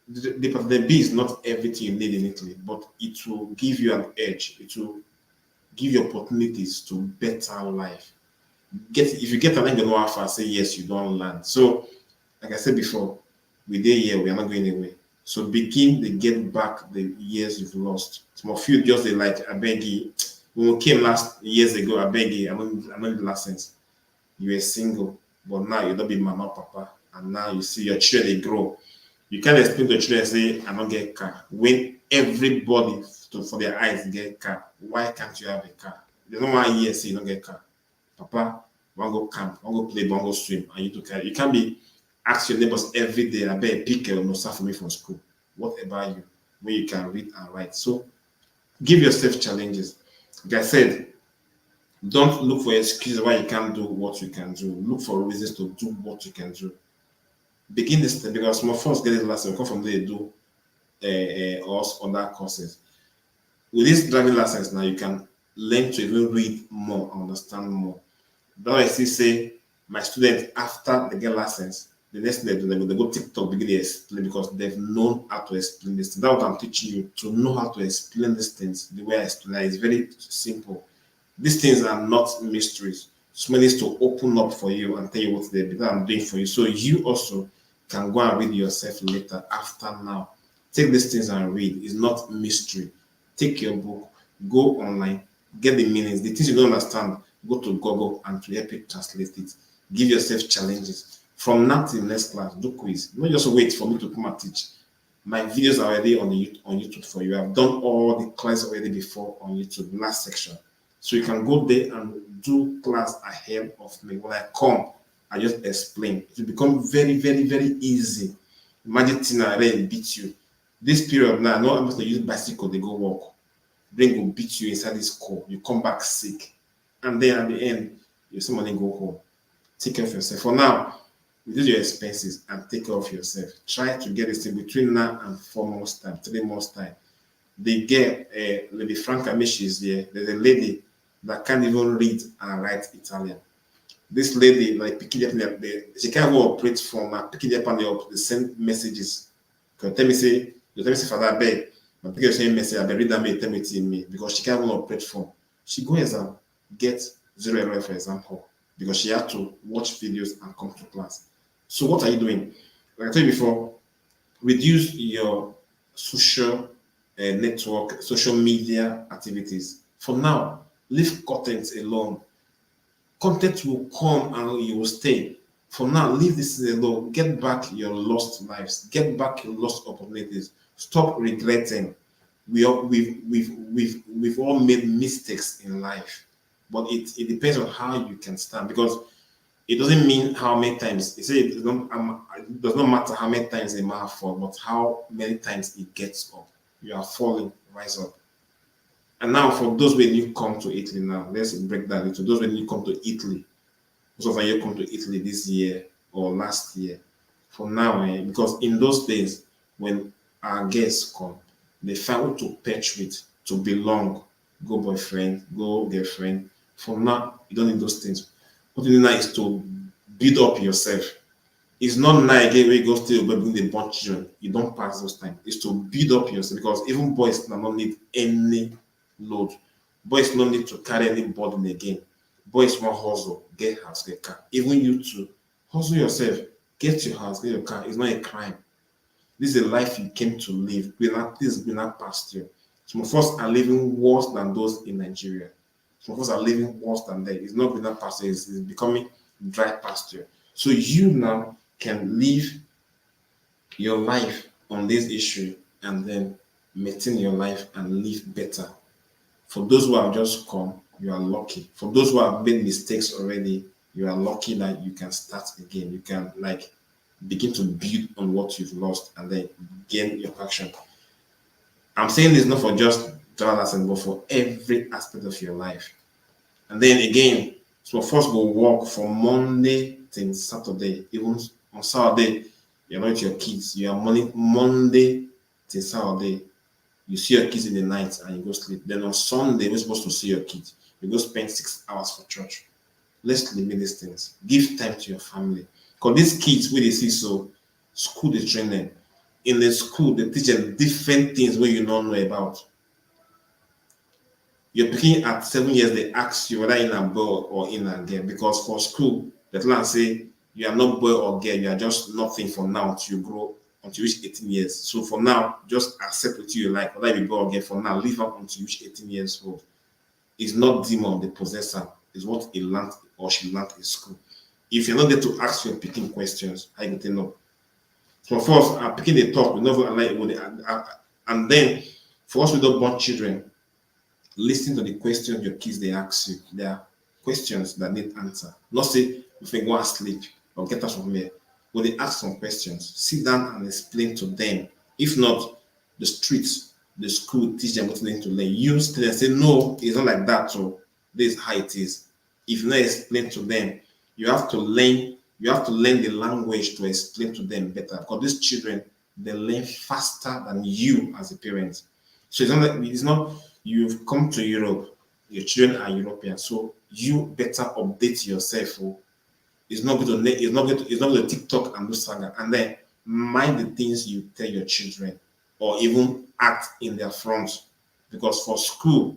The B is not everything you need in Italy, but it will give you an edge. It will give you opportunities to better life. If you get an angle no alpha, say yes, you don't learn. So, like I said before, we did here, we are not going anywhere. So begin to get back the years you've lost. Some of you just like I beg you. When we came last years ago, I beg you, I'm not the last sense. You were single. But now you don't be mama, papa, and now you see your children they grow. You can't explain to your children say, "I don't get a car." When everybody for their eyes get a car, why can't you have a car? There's no one here say you don't get a car. Papa, want go camp, want go play, want go swim, and you to carry. You can't be ask your neighbors every day. I bet pick no stuff for me from school. What about you? When you can read and write, so give yourself challenges. Like I said. Don't look for excuses why you can't do what you can do. Look for reasons to do what you can do. Begin this step because some of us get it last year. Come from there, do us other courses. With this driving license now, you can learn to even read more, understand more. But I still say my students after they get license, the next thing they go TikTok begin to explain because they've known how to explain this. That's what I'm teaching you to know how to explain these things. The way I explain it is very simple. These things are not mysteries. Somebody needs to open up for you and tell you what I'm doing for you. So you also can go and read yourself later after now. Take these things and read. It's not mystery. Take your book, go online, get the meanings. The things you don't understand, go to Google and to help you translate it. Give yourself challenges. From now till next class, do quiz. Don't just wait for me to come and teach. My videos are already on YouTube for you. I've done all the class already before on YouTube, last section. So you can go there and do class ahead of me. When I come, I just explain. It will become very, very, very easy. Imagine Tina Ray beat you. This period now, no one to use bicycle, they go walk. Brain will beat you inside this school. You come back sick. And then at the end, you see money go home. Take care of yourself. For now, reduce your expenses and take care of yourself. Try to get this thing between now and 4 months time, 3 months time. They get Lady Franca Mish there. There's a lady that can't even read and write Italian. This lady, like picking up she can't even operate from picking up on the send messages. Because tell me say, Father, I beg, but pick up the same message, I beg, read that me, tell me to me, because she can't even operate from. She go exam, get 0 error for example, because she had to watch videos and come to class. So what are you doing? Like I told you before, reduce your social network, social media activities. For now, leave content alone. Content will come and you will stay. For now, leave this alone. Get back your lost lives. Get back your lost opportunities. Stop regretting. We've all made mistakes in life, but it depends on how you can stand, because it doesn't mean how many times. It says it does not matter how many times a man falls, but how many times it gets up. You are falling, rise up. And now, for those when you come to Italy now, let's break that into those when you come to Italy. Most of you come to Italy this year or last year. For now, because in those days when our guests come, they find to patch with, to belong, go boyfriend, go girlfriend. For now, you don't need those things. What you need now is to build up yourself. It's not now again where you go still bring the born children. You don't pass those times. It's to build up yourself, because even boys now don't need any load. Boys don't need to carry any burden again. Boys want hustle, get house, get car. Even you too, hustle yourself, get your house, get your car. It's not a crime. This is a life you came to live. This has been our past year. Some of us are living worse than those in Nigeria. Some of us are living worse than that. It's not been that pasture, it's becoming dry pasture. So you now can live your life on this issue and then maintain your life and live better. For those who have just come, you are lucky. For those who have made mistakes already, you are lucky that you can start again. You can begin to build on what you've lost and then gain your passion. I'm saying this not for just drivers, but for every aspect of your life. And then again, so first we'll work from Monday till Saturday. Even on Saturday, you're not with your kids. You are Monday till Saturday. You see your kids in the night and you go sleep. Then on Sunday, you're supposed to see your kids. You go spend 6 hours for church. Let's limit these things. Give time to your family. Because these kids, where they see so, school they train them. In the school, they teach them different things where you don't know about. You're picking at 7 years, they ask you whether in a boy or in a girl. Because for school, the plan say you are not boy or girl, you are just nothing for now until you grow, until you reach 18 years. So for now, just accept what you like, whether you be boy or girl for now, leave up until you reach 18 years old. It's not demon, the possessor, it's what he learned or she learned in school. If you're not there to ask your picking questions, how you can know? So for us, picking the talk, we never like and then for us, we don't born children. Listen to the questions your kids they ask you. They are questions that need answer. Not say if they go and sleep or get us from here. When they ask some questions, sit down and explain to them. If not, the streets, the school teach them what they need to learn. You still say no, it's not like that. So this is how it is. If you not explain to them, you have to learn. You have to learn the language to explain to them better. Because these children, they learn faster than you as a parent. So it's not you've come to Europe, your children are European, so you better update yourself. It's not going to TikTok and do saga, and then mind the things you tell your children, or even act in their front. Because for school,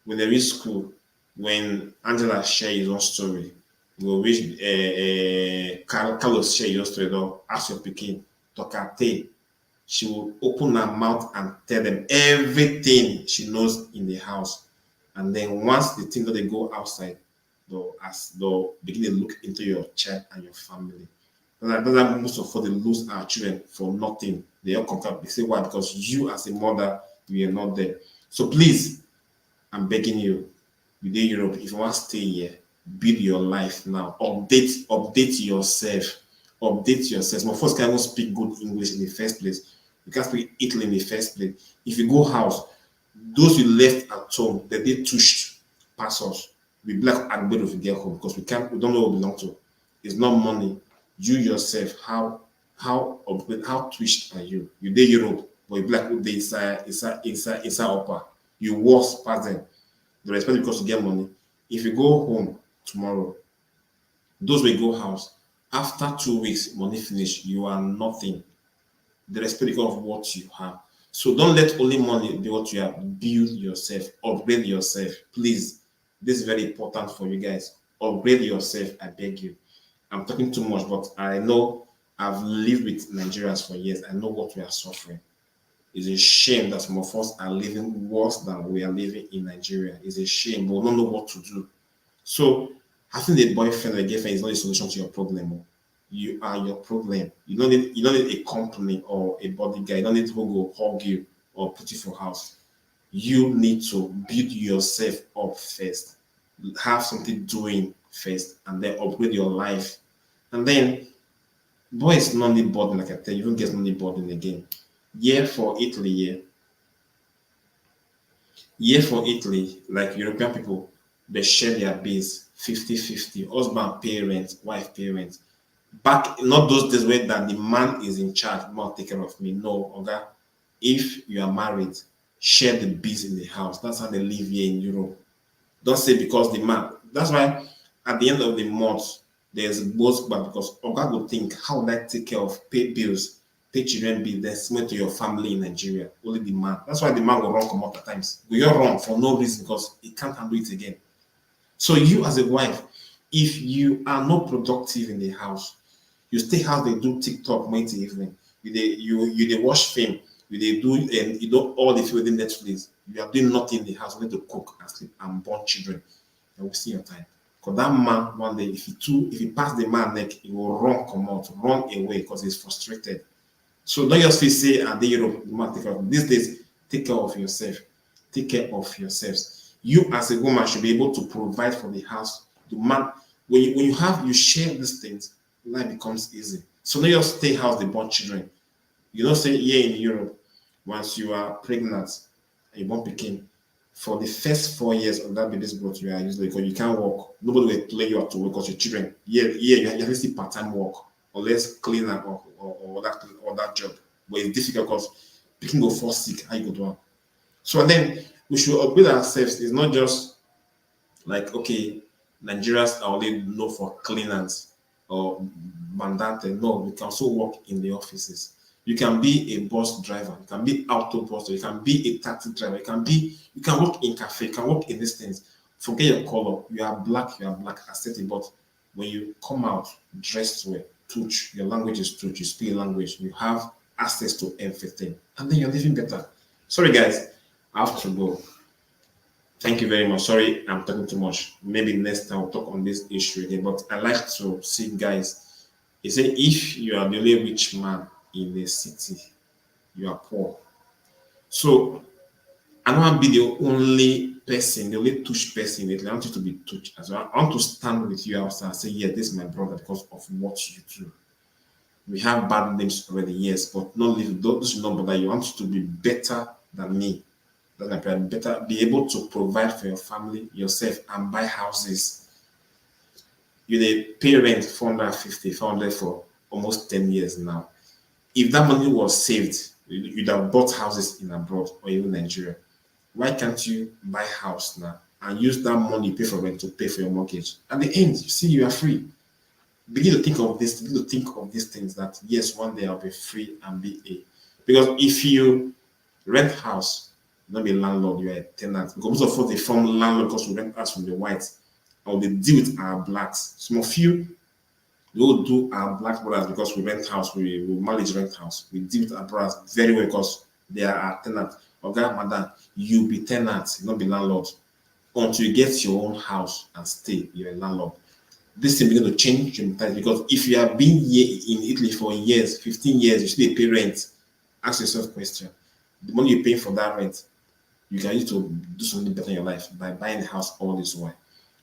when they reach school, when Angela share his own story, will reach Carlos share his own story, they'll ask your picking, Tokate. She will open her mouth and tell them everything she knows in the house. And then once the thing that they go outside, they'll begin to look into your child and your family. That's most of all they lose our children for nothing. They all come. They say why? Because you as a mother, you are not there. So please, I'm begging you, you in Europe, if you want to stay here, build your life now. Update yourself. Update yourself. Some of us can't even speak good English in the first place. You can't speak Italy in the first place. If you go house, those you left at home, that they touched pass us. We black and bed if we get home because we don't know what we belong to. It's not money. You yourself, how twitched are you? You did Europe, but you black with the inside upper. You worse past them. They respect because you get money. If you go home tomorrow, those will go house. After 2 weeks, money finish, you are nothing. They respect because of what you have. So don't let only money be what you have. Build yourself, upgrade yourself. Please, this is very important for you guys. Upgrade yourself, I beg you. I'm talking too much, but I know I've lived with Nigerians for years. I know what we are suffering. It's a shame that some of us are living worse than we are living in Nigeria. It's a shame, but we don't know what to do. So having a boyfriend or a girlfriend is not a solution to your problem. You are your problem. You don't need a company or a bodyguard. You don't need to go hug you or put you for house. You need to build yourself up first. Have something doing first, and then upgrade your life. And then boys not need burden, like I tell you, even girls not need burden again. For Italy, for Italy, like European people, they share their base 50-50. Husband pay rent, wife pay rent. Back not those days where that the man is in charge, must take care of me. No, okay. If you are married, share the bills in the house. That's how they live here in Europe. Don't say because the man. That's why at the end of the month there's both but because Oga will think how would I take care of pay bills, pay children bill, then send to your family in Nigeria. Only the man. That's why the man will run come out at times. We are wrong for no reason because he can't handle it again. So you as a wife, if you are not productive in the house, you stay house they do TikTok Monday evening. You they watch film, they do and you do all the film within Netflix. You are doing nothing in the house, only to cook and sleep and born children. And will see your time. Because that man one day, if he pass the man neck, he will come out, run away because he's frustrated. So don't just feel say and they Europe man take care of these days, take care of yourself. Take care of yourselves. You as a woman should be able to provide for the house. The man, when you share these things, life becomes easy. So don't just stay house, they born children. You don't say here in Europe, once you are pregnant and you born picking, for the first 4 years of that baby's growth, you are usually because you can't work. Nobody will play you out to work because your children. You have to see part-time work or less cleaner or that job. But it's difficult because picking go fall sick, how you go do it? So then we should upgrade ourselves. It's not just like okay, Nigerians are only known for cleaners or mandante. No, we can also work in the offices. You can be a bus driver, you can be auto bus, you can be a taxi driver, you can work in cafe, you can work in these things. Forget your color, you are black, accept it. But when you come out dressed well, touch, your language is touch, you speak language, you have access to everything, and then you're living better. Sorry guys, I have to go. Thank you very much. Sorry, I'm talking too much. Maybe next time I'll talk on this issue again. But I like to see guys. He said, if you are the only rich man in the city, you are poor. So I don't want to be the only person, the only touch person. I want you to be touched as well. I want to stand with you outside and say, yeah, this is my brother because of what you do. We have bad names already, yes, but not live. Those should not bother you. I want you to be better than me. That I better be able to provide for your family, yourself, and buy houses. You they pay rent 450, 400 for almost 10 years now. If that money was saved, you'd have bought houses in abroad or even Nigeria. Why can't you buy a house now and use that money you pay for rent to pay for your mortgage? At the end, you see you are free. Begin to think of this, begin to think of these things that yes, one day I'll be free and be a. Because if you rent house, not be a landlord, you are a tenant. Because most of us they form landlord because we rent us from the whites, or they deal with our blacks. Some of you will do our black brothers because we rent house, we manage rent house. We deal with our brothers very well because they are our tenant. Okay, madam, you be tenant, not be landlord. Until you get your own house and stay, you're a landlord. this thing begin to change your mentality. Because if you have been here in Italy for years, 15 years, you still pay rent, ask yourself a question. The money you're paying for that rent, you can use to do something better in your life by buying a house all this while.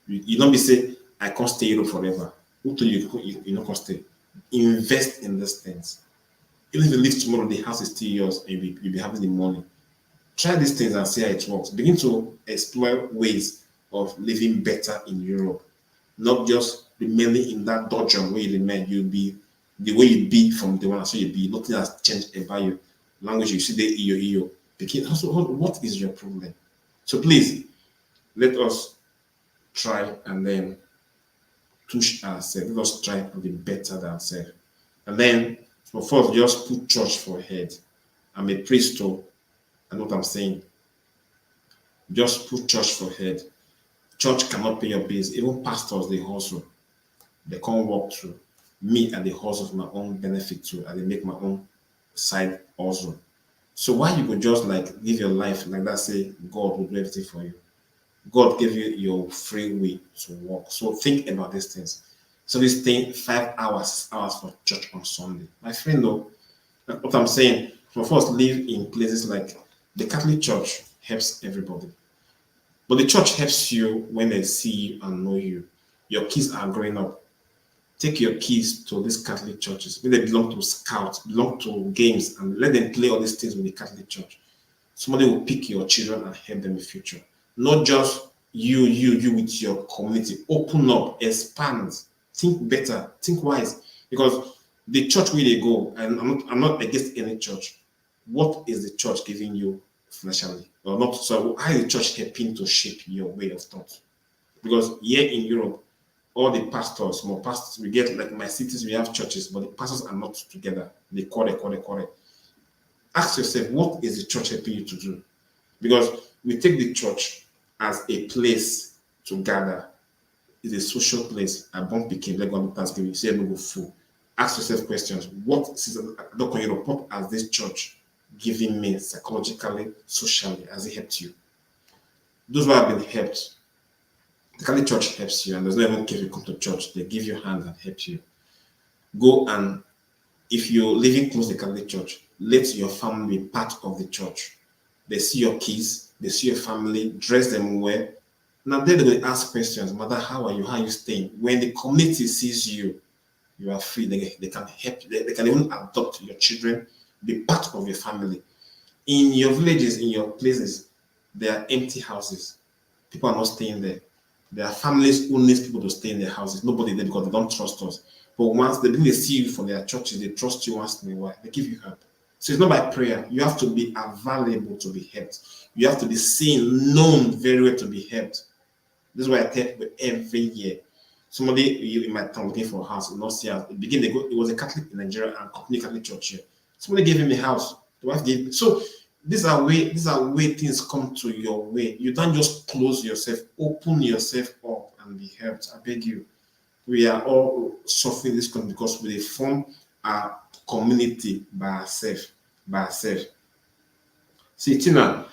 You don't be say, I can't stay Europe forever. Who told you not can stay? Invest in these things. Even if you leave tomorrow, the house is still yours and you'll be having the money. Try these things and see how it works. Begin to explore ways of living better in Europe. Not just remaining in that dungeon where you remain. You'll be the way you be from the one I saw you be. Nothing has changed about you. Language you see the EO. Begin also, what is your problem? So please let us try and then push ourselves. Let us try to be better than ourselves. And then for first, just put church for head. I'm a priest too. I know what I'm saying. Just put church for head. Church cannot pay your bills. Even pastors, they hustle. They can't walk through. Me and the hustle for my own benefit too. And they make my own side hustle. So why you could just like live your life like that, say God will do everything for you. God gave you your free will to walk. So think about these things. So this thing 5 hours for church on Sunday. My friend though, like what I'm saying, for us live in places like the Catholic Church helps everybody. But the church helps you when they see you and know you. Your kids are growing up. Take your kids to these Catholic churches. When they belong to scouts, belong to games, and let them play all these things with the Catholic Church. Somebody will pick your children and help them in the future. Not just you with your community. Open up, expand, think better, think wise. Because the church where they go, and I'm not against any church. What is the church giving you financially? Or not? So how is the church helping to shape your way of thought? Because here in Europe, all the pastors, more pastors, we get like my cities, we have churches, but the pastors are not together. They quarrel. Ask yourself, what is the church helping you to do? Because we take the church as a place to gather. It's a social place. I bump became like one Thanksgiving. You say no go full. Ask yourself questions. What has this church given me psychologically, socially? Has it helped you? Those who have been helped, the Catholic Church helps you, and there's no even care if you come to church. They give you hand and help you. Go and if you're living close to the Catholic Church, let your family be part of the church. They see your kids, they see your family, dress them well. Now they will ask questions, Mother, how are you? How are you staying? When the community sees you, you are free. They can help you. They can even adopt your children, be part of your family. In your villages, in your places, there are empty houses. People are not staying there. There are families who need people to stay in their houses. Nobody there because they don't trust us. But once they see you from their churches, they trust you once in a while. They give you help. So it's not by prayer. You have to be available to be helped. You have to be seen, known very well to be helped. This is why I tell people every year. Somebody in my town looking for a house in North Seattle. It was a Catholic in Nigeria and complete Catholic church here. Somebody gave him a house. The wife gave. So these are way things come to your way. You don't just close yourself, open yourself up and be helped. I beg you. We are all suffering this because we form a community by ourselves. See, Tina,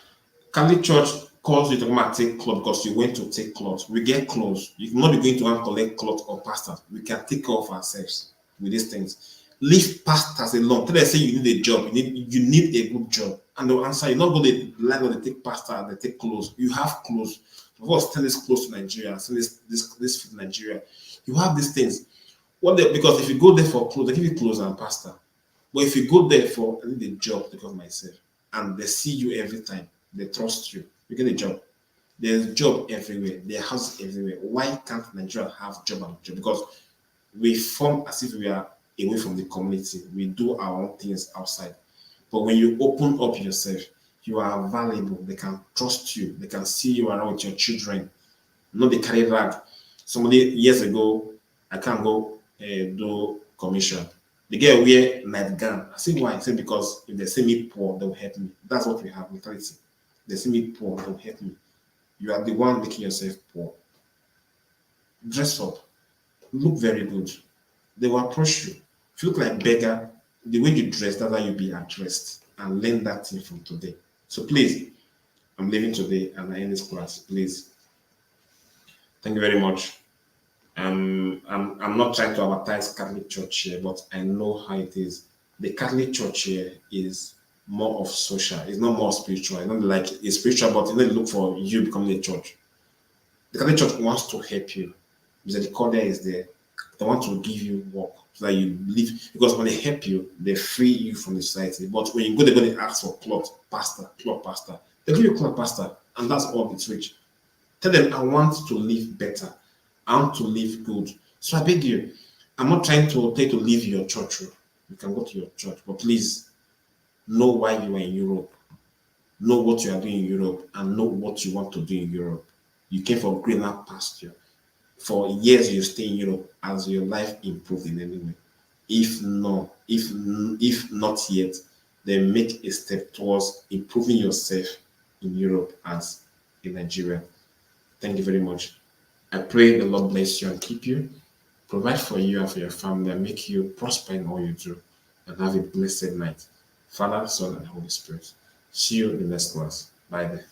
Catholic Church calls you to come and take clothes because you went to take clothes. We get clothes. You cannot be going to and collect clothes or pastors. We can take care of ourselves with these things. Leave pastors alone. Tell them say you need a job. You need a good job. And they'll answer you. Not go to landlord, they take pastor, they take clothes. You have clothes. Of course, send this clothes to Nigeria, send this to Nigeria. You have these things. Because if you go there for clothes, they give you clothes and pasta. But if you go there for I need a job to cover myself, and they see you every time, they trust you, you get a job. There's job everywhere, there are houses everywhere. Why can't Nigeria have job and job? Because we form as if we are away from the community. We do our own things outside. But when you open up yourself, you are valuable. They can trust you. They can see you around with your children. Not the carry rag. Somebody years ago, I can't go do commission. The girl wear nightgown. I say why? I say because if they see me poor, they'll help me. That's what we have mentality. They see me poor, they'll help me. You are the one making yourself poor. Dress up. Look very good. They will approach you. If you look like beggar, the way you dress, that's how you be addressed. And learn that thing from today. So please, I'm leaving today and I end this class. Please. Thank you very much. I'm not trying to advertise Catholic Church here, but I know how it is. The Catholic Church here is more of social. It's not more spiritual. It's not like it's spiritual, but you don't look for you becoming a church. The Catholic Church wants to help you. Misericordia is there. They want to give you work so that you live. Because when they help you, they free you from the society. But when you go, they're going to ask for cloth, pastor, cloth, pastor. They give you cloth, pastor, and that's all it's rich. Tell them, I want to live better. I want to live good. So I beg you, I'm not trying to tell you to leave your church. You can go to your church, but please know why you are in Europe. Know what you are doing in Europe and know what you want to do in Europe. You came for greener pasture. For years you stay in Europe as your life improved in any way. If not yet, then make a step towards improving yourself in Europe as a Nigerian. Thank you very much. I pray the Lord bless you and keep you, provide for you and for your family, and make you prosper in all you do. And have a blessed night. Father, Son, and Holy Spirit. See you in the next class. Bye then.